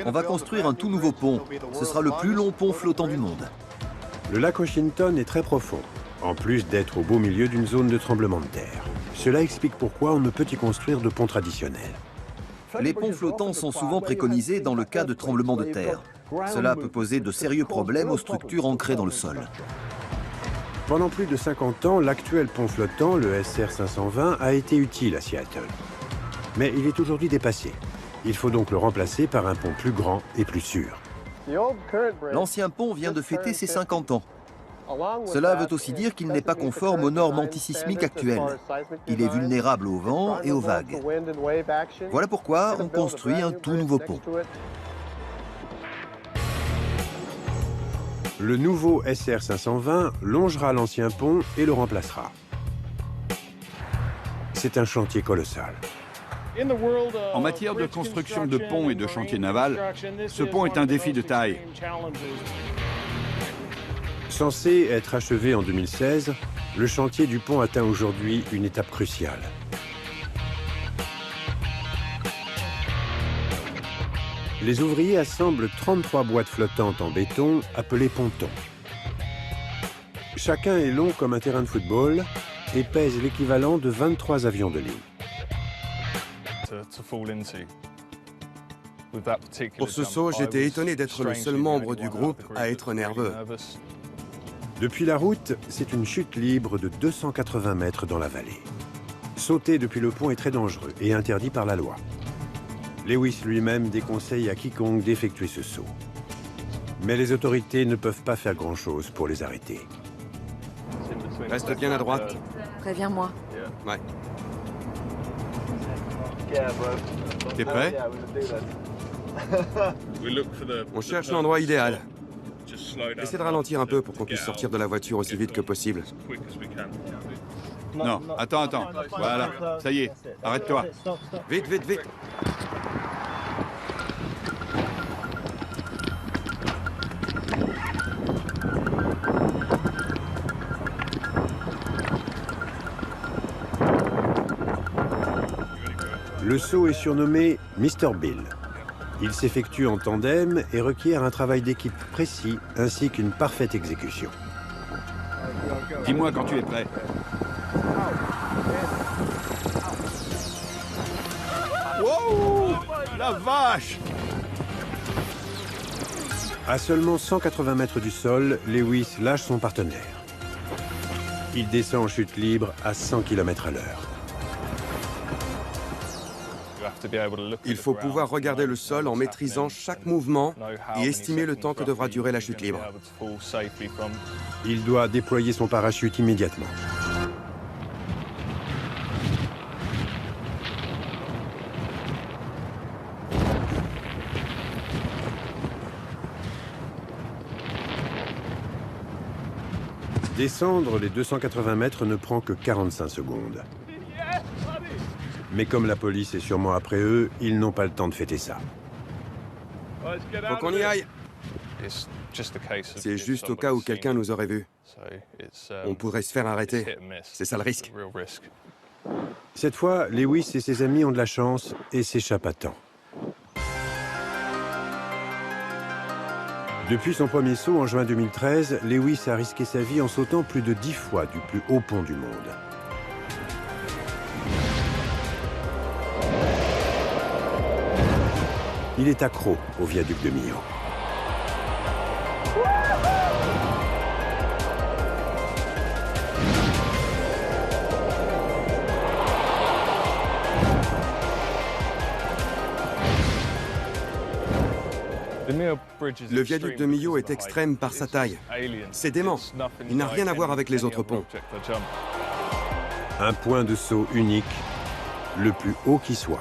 Speaker 5: On va construire un tout nouveau pont. Ce sera le plus long pont flottant du monde.
Speaker 3: Le lac Washington est très profond, en plus d'être au beau milieu d'une zone de tremblement de terre. Cela explique pourquoi on ne peut y construire de pont traditionnel.
Speaker 5: Les ponts flottants sont souvent préconisés dans le cas de tremblements de terre. Cela peut poser de sérieux problèmes aux structures ancrées dans le sol.
Speaker 3: Pendant plus de 50 ans, l'actuel pont flottant, le SR 520, a été utile à Seattle. Mais il est aujourd'hui dépassé. Il faut donc le remplacer par un pont plus grand et plus sûr.
Speaker 5: L'ancien pont vient de fêter ses 50 ans. Cela veut aussi dire qu'il n'est pas conforme aux normes antisismiques actuelles. Il est vulnérable au vent et aux vagues. Voilà pourquoi on construit un tout nouveau pont.
Speaker 3: Le nouveau SR 520 longera l'ancien pont et le remplacera. C'est un chantier colossal.
Speaker 2: En matière de construction de ponts et de chantiers navals, ce pont est un défi de taille.
Speaker 3: Censé être achevé en 2016, le chantier du pont atteint aujourd'hui une étape cruciale. Les ouvriers assemblent 33 boîtes flottantes en béton appelées pontons. Chacun est long comme un terrain de football et pèse l'équivalent de 23 avions de ligne.
Speaker 1: Pour ce saut, j'étais étonné d'être le seul membre du groupe à être nerveux.
Speaker 3: Depuis la route, c'est une chute libre de 280 mètres dans la vallée. Sauter depuis le pont est très dangereux et interdit par la loi. Lewis lui-même déconseille à quiconque d'effectuer ce saut. Mais les autorités ne peuvent pas faire grand-chose pour les arrêter.
Speaker 1: Reste bien à droite.
Speaker 6: Préviens-moi.
Speaker 1: Ouais.
Speaker 2: T'es prêt?
Speaker 1: On cherche l'endroit idéal. Essaie de ralentir un peu pour qu'on puisse sortir de la voiture aussi vite que possible.
Speaker 2: Non, attends. Voilà, ça y est, arrête-toi.
Speaker 1: Vite, vite, vite.
Speaker 3: Le saut est surnommé Mr. Bill. Il s'effectue en tandem et requiert un travail d'équipe précis ainsi qu'une parfaite exécution.
Speaker 2: Dis-moi quand tu es prêt. Wow! La vache!
Speaker 3: À seulement 180 mètres du sol, Lewis lâche son partenaire. Il descend en chute libre à 100 km à l'heure.
Speaker 1: Il faut pouvoir regarder le sol en maîtrisant chaque mouvement et estimer le temps que devra durer la chute libre.
Speaker 3: Il doit déployer son parachute immédiatement. Descendre les 280 mètres ne prend que 45 secondes. Mais comme la police est sûrement après eux, ils n'ont pas le temps de fêter ça.
Speaker 1: Faut qu'on y aille. C'est juste au cas où quelqu'un nous aurait vus. On pourrait se faire arrêter. C'est ça le risque.
Speaker 3: Cette fois, Lewis et ses amis ont de la chance et s'échappent à temps. Depuis son premier saut en juin 2013, Lewis a risqué sa vie en sautant plus de 10 fois du plus haut pont du monde. Il est accro au viaduc de Millau.
Speaker 1: Le viaduc de Millau est extrême par sa taille. C'est dément. Il n'a rien à voir avec les autres ponts.
Speaker 3: Un point de saut unique, le plus haut qui soit.